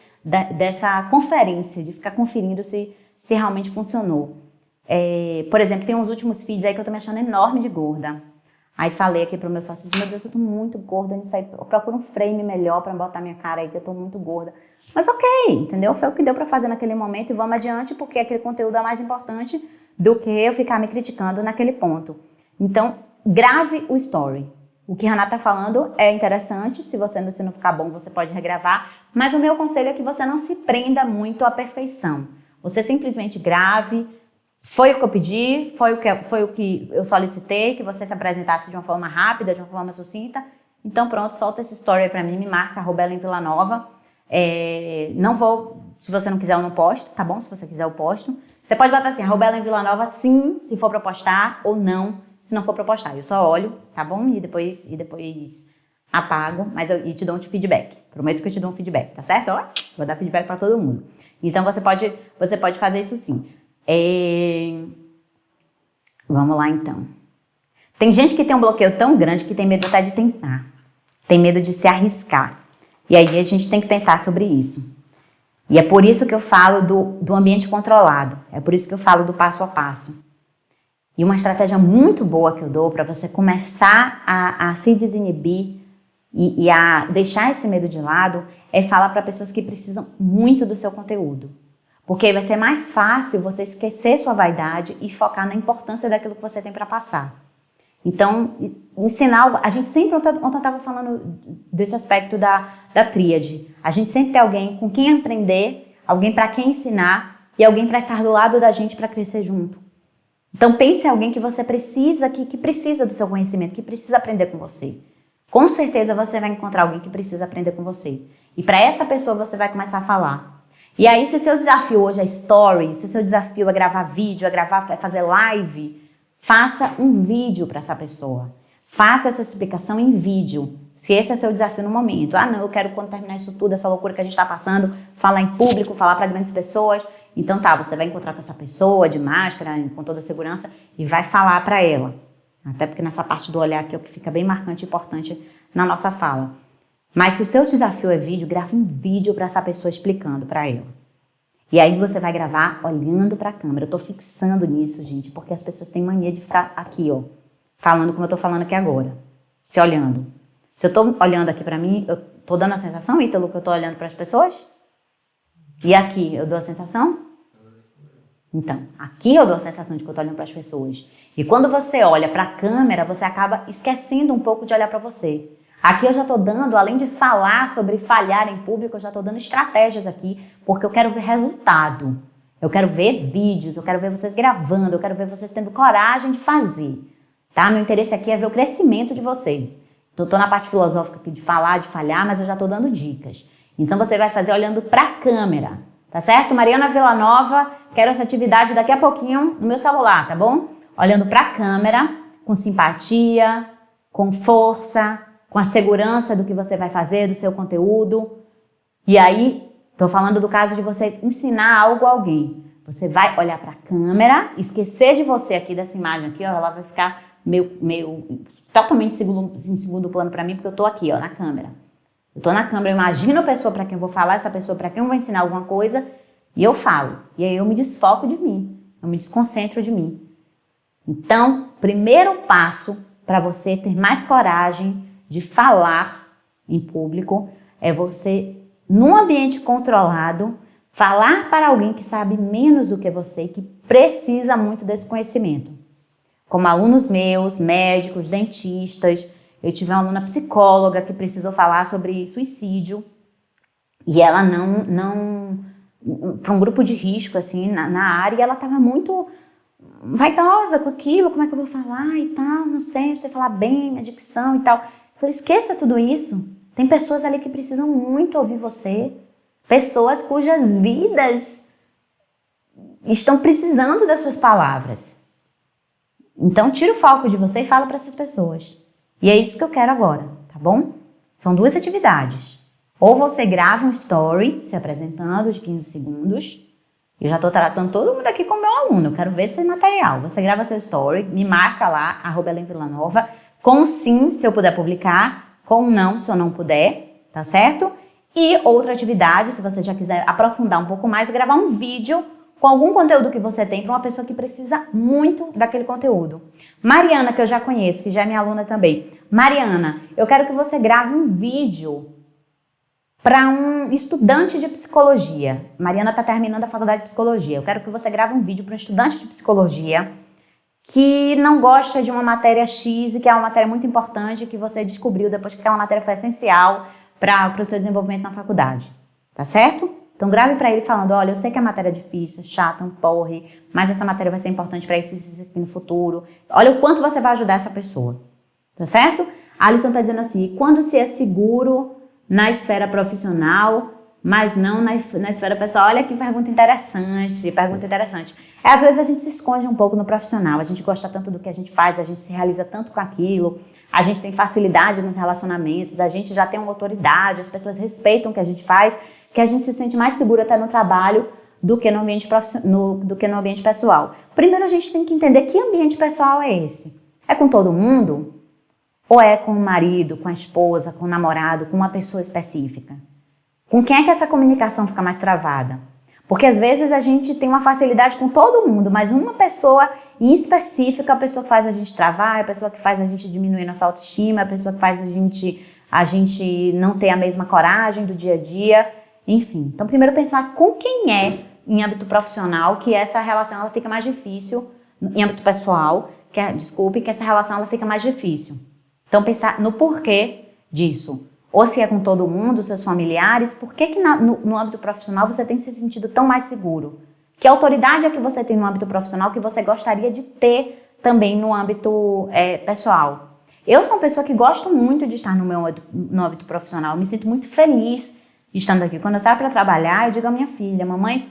dessa conferência, de ficar conferindo se realmente funcionou. Por exemplo, tem uns últimos feeds aí que eu tô me achando enorme de gorda. Aí falei aqui pro meu sócio, meu Deus, eu tô muito gorda nisso aí, eu procuro um frame melhor pra botar minha cara aí, que eu tô muito gorda. Mas ok, entendeu? Foi o que deu pra fazer naquele momento e vamos adiante, porque aquele conteúdo é mais importante do que eu ficar me criticando naquele ponto. Então, grave o story. O que a Haná tá falando é interessante, se não ficar bom, você pode regravar, mas o meu conselho é que você não se prenda muito à perfeição. Você simplesmente grave. Foi o que eu pedi, foi o que eu solicitei, que você se apresentasse de uma forma rápida, de uma forma sucinta. Então pronto, solta esse story aí pra mim, me marca @EllenVillanova. Não vou, se você não quiser eu não posto, tá bom? Se você quiser eu posto. Você pode botar assim, @EllenVillanova sim, se for pra postar, ou não, se não for pra postar. Eu só olho, tá bom? E depois apago, mas e te dou um feedback. Prometo que eu te dou um feedback, tá certo? Ó, vou dar feedback pra todo mundo. Então você pode fazer isso sim. Vamos lá então. Tem gente que tem um bloqueio tão grande que tem medo até de tentar. Tem medo de se arriscar. E aí a gente tem que pensar sobre isso. E é por isso que eu falo do ambiente controlado. É por isso que eu falo do passo a passo. E uma estratégia muito boa que eu dou para você começar a se desinibir e a deixar esse medo de lado é falar para pessoas que precisam muito do seu conteúdo. Porque aí vai ser mais fácil você esquecer sua vaidade e focar na importância daquilo que você tem para passar. Então, ensinar algo... A gente sempre, ontem eu estava falando desse aspecto da tríade. A gente sempre tem alguém com quem aprender, alguém para quem ensinar e alguém para estar do lado da gente para crescer junto. Então, pense em alguém que você precisa, que precisa do seu conhecimento, que precisa aprender com você. Com certeza você vai encontrar alguém que precisa aprender com você. E para essa pessoa você vai começar a falar. E aí, se seu desafio hoje é story, se seu desafio é gravar vídeo, é fazer live, faça um vídeo para essa pessoa. Faça essa explicação em vídeo. Se esse é seu desafio no momento. Ah, não, eu quero quando terminar isso tudo, essa loucura que a gente está passando, falar em público, falar para grandes pessoas. Então tá, você vai encontrar com essa pessoa de máscara, com toda a segurança e vai falar para ela. Até porque nessa parte do olhar aqui é o que fica bem marcante e importante na nossa fala. Mas se o seu desafio é vídeo, grava um vídeo para essa pessoa explicando para ela. E aí você vai gravar olhando para a câmera. Eu tô fixando nisso, gente, porque as pessoas têm mania de ficar aqui, ó, falando como eu tô falando aqui agora. Se olhando. Se eu tô olhando aqui para mim, eu tô dando a sensação, Ítalo, que eu tô olhando para as pessoas? E aqui eu dou a sensação? Então, aqui eu dou a sensação de que eu tô olhando para as pessoas. E quando você olha para a câmera, você acaba esquecendo um pouco de olhar para você. Aqui eu já estou dando, além de falar sobre falhar em público, eu já estou dando estratégias aqui, porque eu quero ver resultado. Eu quero ver vídeos, eu quero ver vocês gravando, eu quero ver vocês tendo coragem de fazer. Tá? Meu interesse aqui é ver o crescimento de vocês. Então, estou na parte filosófica aqui de falar, de falhar, mas eu já estou dando dicas. Então, você vai fazer olhando para a câmera, tá certo? Mariana Villanova, quero essa atividade daqui a pouquinho no meu celular, tá bom? Olhando para a câmera, com simpatia, com força, com a segurança do que você vai fazer, do seu conteúdo. E aí, estou falando do caso de você ensinar algo a alguém. Você vai olhar para a câmera, esquecer de você aqui, dessa imagem aqui, ó, ela vai ficar meio totalmente em segundo plano para mim, porque eu estou aqui, ó, na câmera. Eu estou na câmera, eu imagino a pessoa para quem eu vou falar, essa pessoa para quem eu vou ensinar alguma coisa, e eu falo. E aí eu me desfoco de mim, eu me desconcentro de mim. Então, primeiro passo para você ter mais coragem de falar em público é você, num ambiente controlado, falar para alguém que sabe menos do que você e que precisa muito desse conhecimento. Como alunos meus, médicos, dentistas, eu tive uma aluna psicóloga que precisou falar sobre suicídio e ela não para um grupo de risco assim na área, ela estava muito vaidosa com aquilo, como é que eu vou falar e tal, não sei falar bem, minha dicção e tal. Eu falei, esqueça tudo isso. Tem pessoas ali que precisam muito ouvir você. Pessoas cujas vidas estão precisando das suas palavras. Então, tira o foco de você e fala para essas pessoas. E é isso que eu quero agora, tá bom? São duas atividades. Ou você grava um story se apresentando de 15 segundos. Eu já estou tratando todo mundo aqui como meu aluno. Eu quero ver esse material. Você grava seu story, me marca lá, @ElenVillanova. Com sim, se eu puder publicar, com não, se eu não puder, tá certo? E outra atividade, se você já quiser aprofundar um pouco mais, é gravar um vídeo com algum conteúdo que você tem para uma pessoa que precisa muito daquele conteúdo. Mariana, que eu já conheço, que já é minha aluna também. Mariana, eu quero que você grave um vídeo para um estudante de psicologia. Mariana está terminando a faculdade de psicologia. Eu quero que você grave um vídeo para um estudante de psicologia que não gosta de uma matéria X e que é uma matéria muito importante que você descobriu depois que aquela matéria foi essencial para o seu desenvolvimento na faculdade. Tá certo? Então grave para ele falando, olha, eu sei que a matéria é difícil, chata, um porre, mas essa matéria vai ser importante para isso aqui no futuro. Olha o quanto você vai ajudar essa pessoa. Tá certo? A Alisson está dizendo assim, quando se é seguro na esfera profissional, mas não na esfera pessoal. Olha que pergunta interessante, Às vezes a gente se esconde um pouco no profissional, a gente gosta tanto do que a gente faz, a gente se realiza tanto com aquilo, a gente tem facilidade nos relacionamentos, a gente já tem uma autoridade, as pessoas respeitam o que a gente faz, que a gente se sente mais seguro até no trabalho do que no ambiente pessoal. Primeiro a gente tem que entender que ambiente pessoal é esse. É com todo mundo? Ou é com o marido, com a esposa, com o namorado, com uma pessoa específica? Com quem é que essa comunicação fica mais travada? Porque às vezes a gente tem uma facilidade com todo mundo, mas uma pessoa em específica, a pessoa que faz a gente travar, a pessoa que faz a gente diminuir nossa autoestima, a pessoa que faz a gente a gente não ter a mesma coragem do dia a dia, enfim. Então, primeiro pensar com quem é em âmbito profissional que essa relação ela fica mais difícil, em âmbito pessoal, que essa relação ela fica mais difícil. Então, pensar no porquê disso. Ou se é com todo mundo, seus familiares, por que no âmbito profissional você tem se sentido tão mais seguro? Que autoridade é que você tem no âmbito profissional que você gostaria de ter também no âmbito pessoal? Eu sou uma pessoa que gosto muito de estar no âmbito profissional, eu me sinto muito feliz estando aqui. Quando eu saio para trabalhar, eu digo à minha filha, mamãe,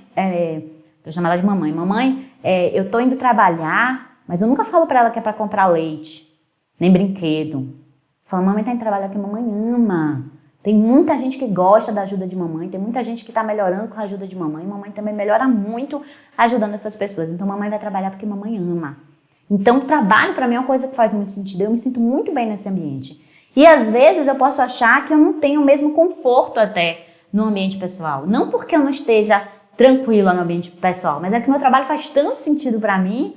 eu chamo ela de mamãe, eu tô indo trabalhar, mas eu nunca falo para ela que é para comprar leite, nem brinquedo. Fala, mamãe tá indo trabalhar porque mamãe ama. Tem muita gente que gosta da ajuda de mamãe, tem muita gente que tá melhorando com a ajuda de mamãe. Mamãe também melhora muito ajudando essas pessoas. Então, mamãe vai trabalhar porque mamãe ama. Então, o trabalho para mim é uma coisa que faz muito sentido. Eu me sinto muito bem nesse ambiente. E, às vezes, eu posso achar que eu não tenho o mesmo conforto até no ambiente pessoal. Não porque eu não esteja tranquila no ambiente pessoal, mas é que o meu trabalho faz tanto sentido para mim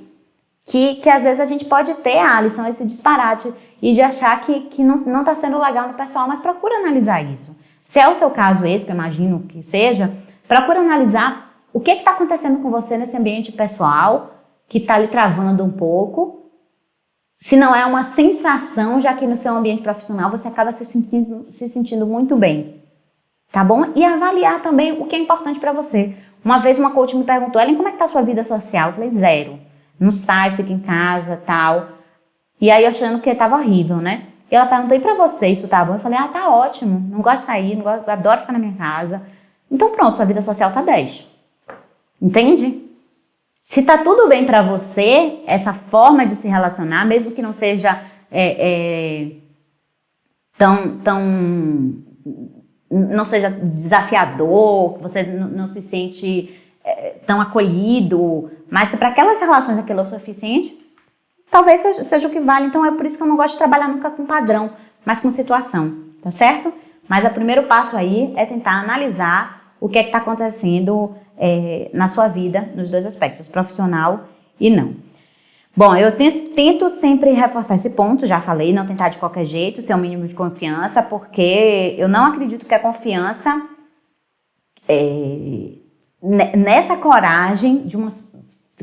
que às vezes a gente pode ter, Alisson, esse disparate e de achar que não está sendo legal no pessoal, mas procura analisar isso. Se é o seu caso esse, que eu imagino que seja, procura analisar o que está acontecendo com você nesse ambiente pessoal, que está lhe travando um pouco, se não é uma sensação, já que no seu ambiente profissional você acaba se sentindo muito bem, tá bom? E avaliar também o que é importante para você. Uma vez uma coach me perguntou, Ellen, como é que está a sua vida social? Eu falei, 0. Não sai, fica em casa, tal. E aí, achando que estava horrível, né? E ela perguntou, e pra você, isso tá bom? Eu falei, tá ótimo, não gosto de sair, adoro ficar na minha casa. Então pronto, sua vida social tá 10. Entende? Se tá tudo bem pra você, essa forma de se relacionar, mesmo que não seja não seja desafiador, que você não se sente tão acolhido, mas se para aquelas relações aquilo é o suficiente, talvez seja o que vale. Então é por isso que eu não gosto de trabalhar nunca com padrão, mas com situação, tá certo? Mas o primeiro passo aí é tentar analisar o que é que está acontecendo na sua vida, nos dois aspectos, profissional e não. Bom, eu tento sempre reforçar esse ponto, já falei, não tentar de qualquer jeito, ser um mínimo de confiança, porque eu não acredito que a confiança nessa coragem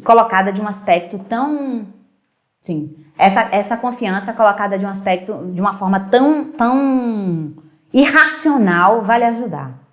colocada de um aspecto tão... Sim, essa confiança colocada de um aspecto, de uma forma tão irracional, vai lhe ajudar.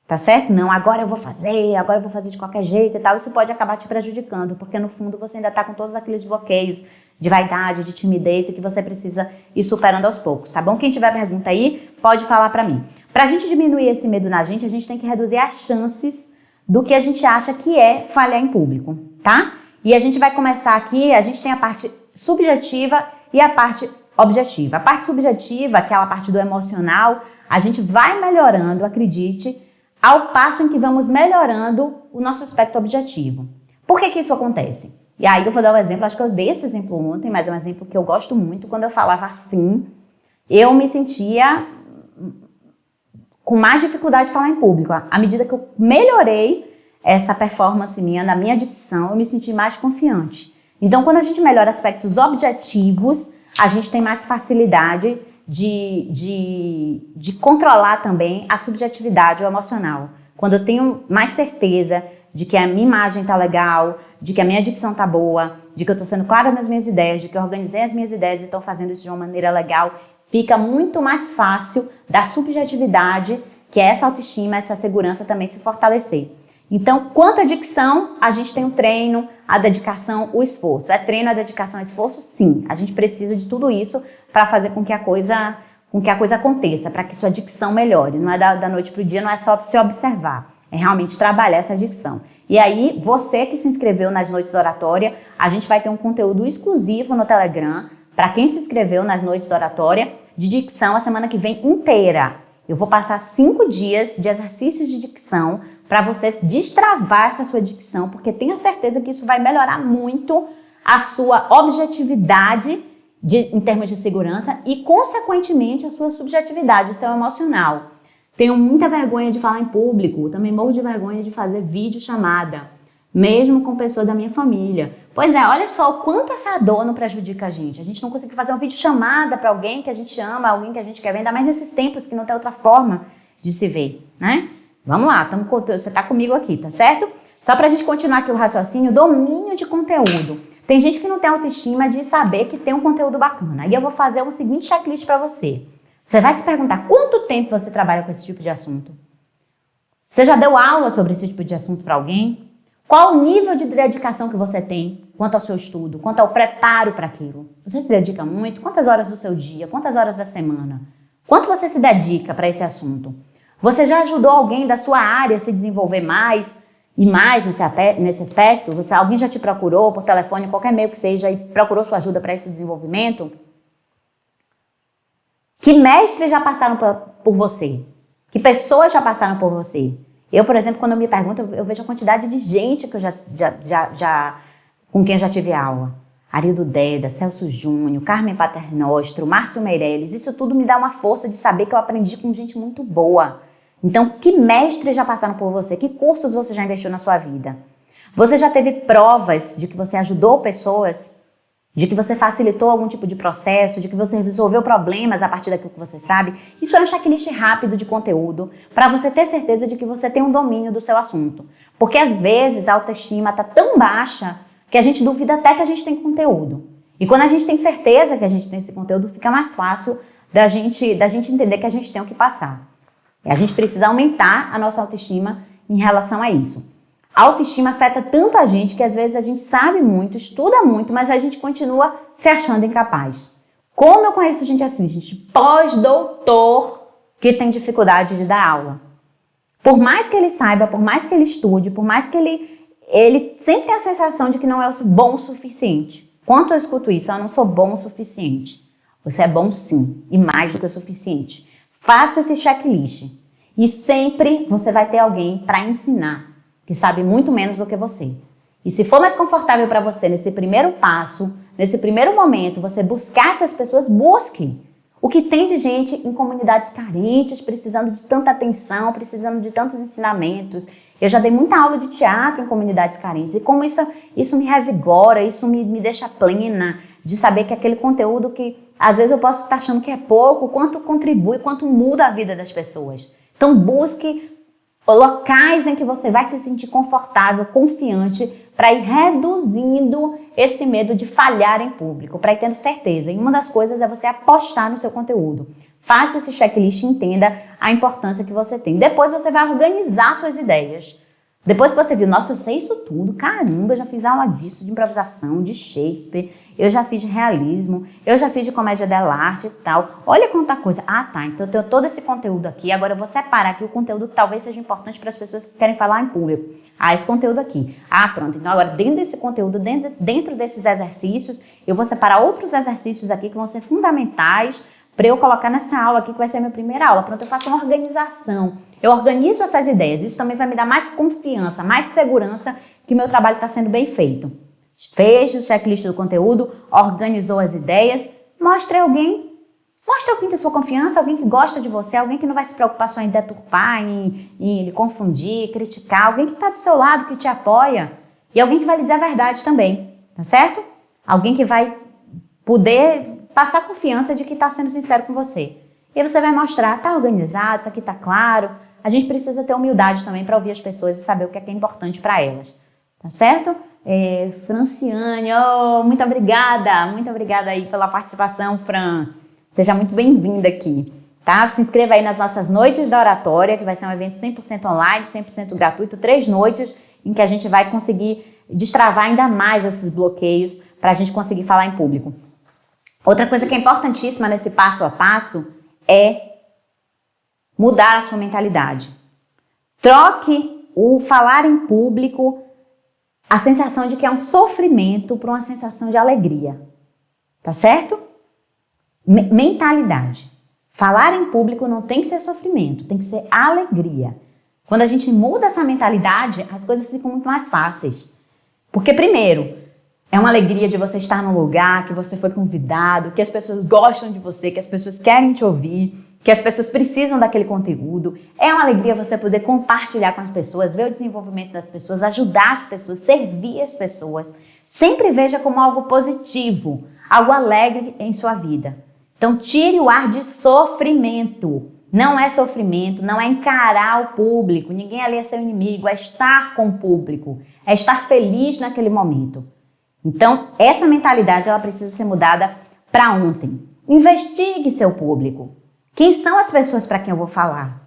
Tá certo? Não, agora eu vou fazer de qualquer jeito e tal. Isso pode acabar te prejudicando, porque no fundo você ainda tá com todos aqueles bloqueios de vaidade, de timidez e que você precisa ir superando aos poucos, tá bom? Quem tiver pergunta aí, pode falar pra mim. Pra gente diminuir esse medo na gente, a gente tem que reduzir as chances do que a gente acha que é falhar em público, tá? E a gente vai começar aqui, a gente tem a parte subjetiva e a parte objetiva. A parte subjetiva, aquela parte do emocional, a gente vai melhorando, acredite, ao passo em que vamos melhorando o nosso aspecto objetivo. Por que isso acontece? E aí eu vou dar um exemplo, acho que eu dei esse exemplo ontem, mas é um exemplo que eu gosto muito. Quando eu falava assim, eu me sentia com mais dificuldade de falar em público. À medida que eu melhorei essa performance minha, na minha dicção, eu me senti mais confiante. Então, quando a gente melhora aspectos objetivos, a gente tem mais facilidade de controlar também a subjetividade, o emocional. Quando eu tenho mais certeza de que a minha imagem tá legal, de que a minha dicção tá boa, de que eu tô sendo clara nas minhas ideias, de que eu organizei as minhas ideias e estou fazendo isso de uma maneira legal, fica muito mais fácil da subjetividade, que é essa autoestima, essa segurança também se fortalecer. Então, quanto à dicção, a gente tem o treino, a dedicação, o esforço. É treino, a dedicação, o esforço? Sim. A gente precisa de tudo isso para fazer com que a coisa aconteça, para que sua dicção melhore. Não é da noite para o dia, não é só se observar. É realmente trabalhar essa dicção. E aí, você que se inscreveu nas noites da oratória, a gente vai ter um conteúdo exclusivo no Telegram, para quem se inscreveu nas noites da oratória, de dicção a semana que vem inteira. Eu vou passar 5 dias de exercícios de dicção para você destravar essa sua dicção, porque tenha certeza que isso vai melhorar muito a sua objetividade em termos de segurança e, consequentemente, a sua subjetividade, o seu emocional. Tenho muita vergonha de falar em público, também morro de vergonha de fazer videochamada. mesmo com pessoas da minha família. Pois é, olha só o quanto essa dor não prejudica a gente. A gente não consegue fazer uma videochamada para alguém que a gente ama, alguém que a gente quer ver, ainda mais nesses tempos que não tem outra forma de se ver, né? Vamos lá, você tá comigo aqui, tá certo? Só pra gente continuar aqui o raciocínio, domínio de conteúdo. Tem gente que não tem autoestima de saber que tem um conteúdo bacana. E eu vou fazer um seguinte checklist para você. Você vai se perguntar quanto tempo você trabalha com esse tipo de assunto? Você já deu aula sobre esse tipo de assunto para alguém? Qual o nível de dedicação que você tem quanto ao seu estudo, quanto ao preparo para aquilo? Você se dedica muito? Quantas horas do seu dia? Quantas horas da semana? Quanto você se dedica para esse assunto? Você já ajudou alguém da sua área a se desenvolver mais e mais nesse aspecto? Alguém já te procurou por telefone, qualquer meio que seja, e procurou sua ajuda para esse desenvolvimento? Que mestres já passaram por você? Que pessoas já passaram por você? Eu, por exemplo, quando eu me pergunto, eu vejo a quantidade de gente que eu com quem eu já tive aula. Arildo Deda, Celso Júnior, Carmen Paternostro, Márcio Meirelles, isso tudo me dá uma força de saber que eu aprendi com gente muito boa. Então, que mestres já passaram por você? Que cursos você já investiu na sua vida? Você já teve provas de que você ajudou pessoas? De que você facilitou algum tipo de processo? De que você resolveu problemas a partir daquilo que você sabe? Isso é um checklist rápido de conteúdo para você ter certeza de que você tem um domínio do seu assunto. Porque às vezes a autoestima está tão baixa que a gente duvida até que a gente tem conteúdo. E quando a gente tem certeza que a gente tem esse conteúdo, fica mais fácil da gente entender que a gente tem o que passar. E a gente precisa aumentar a nossa autoestima em relação a isso. A autoestima afeta tanto a gente que às vezes a gente sabe muito, estuda muito, mas a gente continua se achando incapaz. Como eu conheço gente assim, gente pós-doutor que tem dificuldade de dar aula. Por mais que ele saiba, por mais que ele estude, por mais que ele sempre tem a sensação de que não é bom o suficiente. Quanto eu escuto isso, eu não sou bom o suficiente. Você é bom sim, e mais do que o suficiente. Faça esse checklist. E sempre você vai ter alguém para ensinar, que sabe muito menos do que você. E se for mais confortável para você nesse primeiro passo, nesse primeiro momento, você buscar essas pessoas, busque. O que tem de gente em comunidades carentes, precisando de tanta atenção, precisando de tantos ensinamentos. Eu já dei muita aula de teatro em comunidades carentes e como isso me revigora, isso me deixa plena de saber que aquele conteúdo que às vezes eu posso estar achando que é pouco, quanto contribui, quanto muda a vida das pessoas. Então busque locais em que você vai se sentir confortável, confiante, para ir reduzindo esse medo de falhar em público, para ir tendo certeza. E uma das coisas é você apostar no seu conteúdo. Faça esse checklist e entenda a importância que você tem. Depois você vai organizar suas ideias. Depois que você viu, nossa, eu sei isso tudo, caramba, eu já fiz aula disso, de improvisação, de Shakespeare, eu já fiz de realismo, eu já fiz de comédia dell'arte e tal. Olha quanta coisa. Ah, tá, então eu tenho todo esse conteúdo aqui, agora eu vou separar aqui o conteúdo que talvez seja importante para as pessoas que querem falar em público. Ah, esse conteúdo aqui. Ah, pronto, então agora dentro desse conteúdo, dentro desses exercícios, eu vou separar outros exercícios aqui que vão ser fundamentais para eu colocar nessa aula aqui, que vai ser a minha primeira aula. Pronto, eu faço uma organização. Eu organizo essas ideias. Isso também vai me dar mais confiança, mais segurança que meu trabalho está sendo bem feito. Fez o checklist do conteúdo, organizou as ideias, mostre alguém da sua confiança, alguém que gosta de você, alguém que não vai se preocupar só em deturpar, em lhe confundir, criticar, alguém que está do seu lado, que te apoia e alguém que vai lhe dizer a verdade também, tá certo? Alguém que vai poder passar confiança de que está sendo sincero com você. E aí você vai mostrar, está organizado, isso aqui está claro. A gente precisa ter humildade também para ouvir as pessoas e saber o que é importante para elas. Tá certo? Franciane, muito obrigada aí pela participação, Fran. Seja muito bem-vinda aqui. Tá? Se inscreva aí nas nossas noites da oratória, que vai ser um evento 100% online, 100% gratuito, 3 noites em que a gente vai conseguir destravar ainda mais esses bloqueios para a gente conseguir falar em público. Outra coisa que é importantíssima nesse passo a passo é mudar a sua mentalidade. Troque o falar em público, a sensação de que é um sofrimento, por uma sensação de alegria. Tá certo? Mentalidade. Falar em público não tem que ser sofrimento, tem que ser alegria. Quando a gente muda essa mentalidade, as coisas ficam muito mais fáceis. Porque, primeiro, É uma alegria de você estar num lugar que você foi convidado, que as pessoas gostam de você, que as pessoas querem te ouvir, que as pessoas precisam daquele conteúdo. É uma alegria você poder compartilhar com as pessoas, ver o desenvolvimento das pessoas, ajudar as pessoas, servir as pessoas. Sempre veja como algo positivo, algo alegre em sua vida. Então tire o ar de sofrimento. Não é sofrimento, não é encarar o público. Ninguém ali é seu inimigo, é estar com o público, é estar feliz naquele momento. Então, essa mentalidade ela precisa ser mudada para ontem. Investigue seu público. Quem são as pessoas para quem eu vou falar?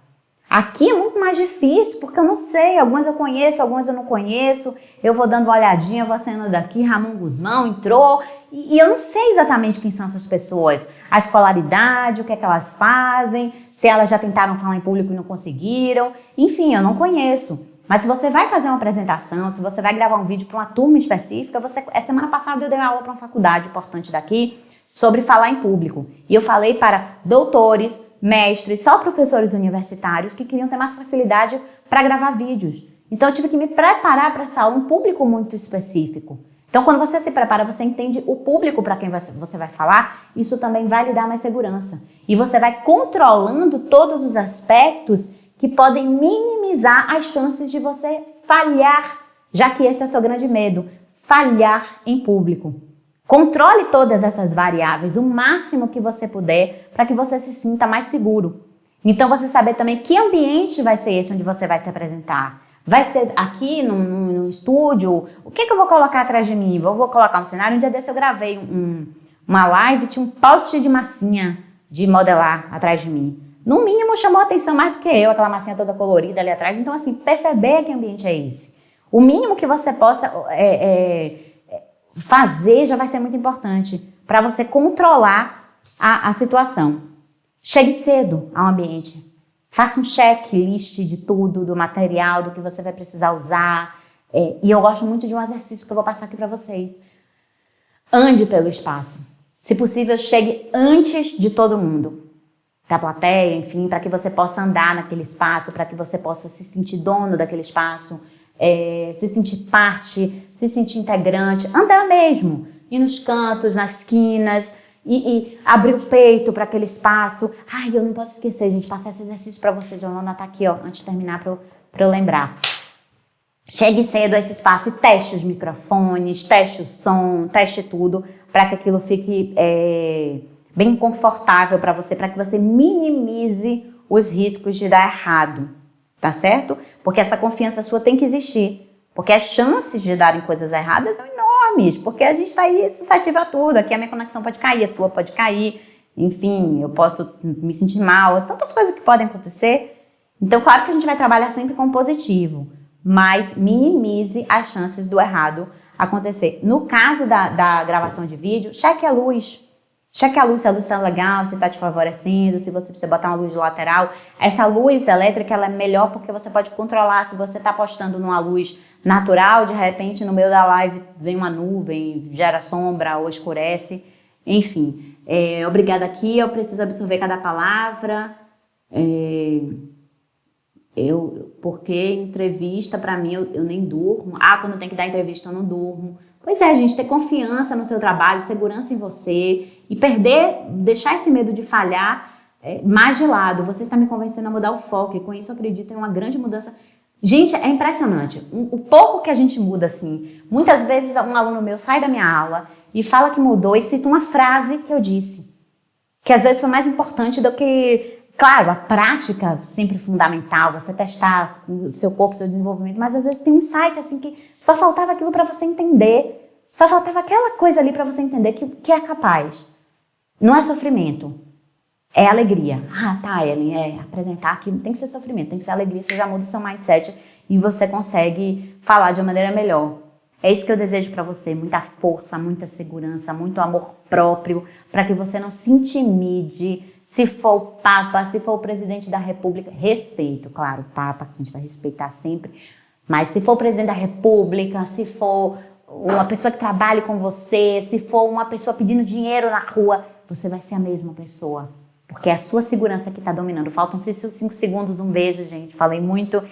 Aqui é muito mais difícil, porque eu não sei. Algumas eu conheço, algumas eu não conheço. Eu vou dando uma olhadinha, vou saindo daqui, Ramon Guzmão entrou. E eu não sei exatamente quem são essas pessoas. A escolaridade, o que é que elas fazem, se elas já tentaram falar em público e não conseguiram. Enfim, eu não conheço. Mas se você vai fazer uma apresentação, se você vai gravar um vídeo para uma turma específica, semana passada eu dei aula para uma faculdade importante daqui sobre falar em público. E eu falei para doutores, mestres, só professores universitários que queriam ter mais facilidade para gravar vídeos. Então eu tive que me preparar para essa aula, um público muito específico. Então quando você se prepara, você entende o público para quem você vai falar, isso também vai lhe dar mais segurança. E você vai controlando todos os aspectos que podem minimizar as chances de você falhar, já que esse é o seu grande medo, falhar em público. Controle todas essas variáveis o máximo que você puder para que você se sinta mais seguro. Então você saber também que ambiente vai ser esse onde você vai se apresentar. Vai ser aqui no estúdio? O que eu vou colocar atrás de mim? Vou colocar um cenário. Um dia desse eu gravei uma live, tinha um pote de massinha de modelar atrás de mim. No mínimo chamou a atenção mais do que eu, aquela massinha toda colorida ali atrás. Então assim, perceber que ambiente é esse. O mínimo que você possa fazer já vai ser muito importante para você controlar a situação. Chegue cedo ao ambiente. Faça um checklist de tudo, do material, do que você vai precisar usar. E eu gosto muito de um exercício que eu vou passar aqui para vocês. Ande pelo espaço. Se possível, chegue antes de todo mundo. Da plateia, enfim, para que você possa andar naquele espaço, para que você possa se sentir dono daquele espaço, se sentir parte, se sentir integrante, andar mesmo, ir nos cantos, nas esquinas, e abrir o peito para aquele espaço. Ai, eu não posso esquecer, gente, passar esse exercício para vocês, eu vou anotar aqui, ó, antes de terminar, para eu lembrar. Chegue cedo a esse espaço e teste os microfones, teste o som, teste tudo, para que aquilo fique bem confortável para você que você minimize os riscos de dar errado, tá certo? Porque essa confiança sua tem que existir, porque as chances de darem coisas erradas são enormes, porque a gente está aí suscetível a tudo. Aqui a minha conexão pode cair, a sua pode cair, enfim, eu posso me sentir mal, tantas coisas que podem acontecer. Então, claro que a gente vai trabalhar sempre com positivo, mas minimize as chances do errado acontecer. No caso da gravação de vídeo, cheque a luz. Cheque a luz, se a luz está legal, se está te favorecendo, se você precisa botar uma luz lateral. Essa luz elétrica ela é melhor porque você pode controlar. Se você está apostando numa luz natural, de repente no meio da live vem uma nuvem, gera sombra ou escurece. Enfim, obrigada aqui, eu preciso absorver cada palavra. Porque entrevista, para mim, eu nem durmo. Quando tem que dar entrevista, eu não durmo. Pois é, gente, ter confiança no seu trabalho, segurança em você e deixar esse medo de falhar mais de lado. Você está me convencendo a mudar o foco e com isso eu acredito em uma grande mudança. Gente, é impressionante. O pouco que a gente muda, assim. Muitas vezes um aluno meu sai da minha aula e fala que mudou e cita uma frase que eu disse. Que às vezes foi mais importante do que... Claro, a prática sempre fundamental, você testar o seu corpo, o seu desenvolvimento, mas às vezes tem um insight assim que só faltava aquilo para você entender, só faltava aquela coisa ali para você entender que é capaz. Não é sofrimento, é alegria. Tá, Ellen, apresentar aqui não tem que ser sofrimento, tem que ser alegria, você já muda o seu mindset e você consegue falar de uma maneira melhor. É isso que eu desejo para você, muita força, muita segurança, muito amor próprio, para que você não se intimide. Se for o Papa, se for o presidente da República, respeito, claro, o Papa, que a gente vai respeitar sempre, mas se for o presidente da República, se for uma pessoa que trabalhe com você, se for uma pessoa pedindo dinheiro na rua, você vai ser a mesma pessoa, porque é a sua segurança que está dominando. Faltam 5 segundos, um beijo, gente, falei muito.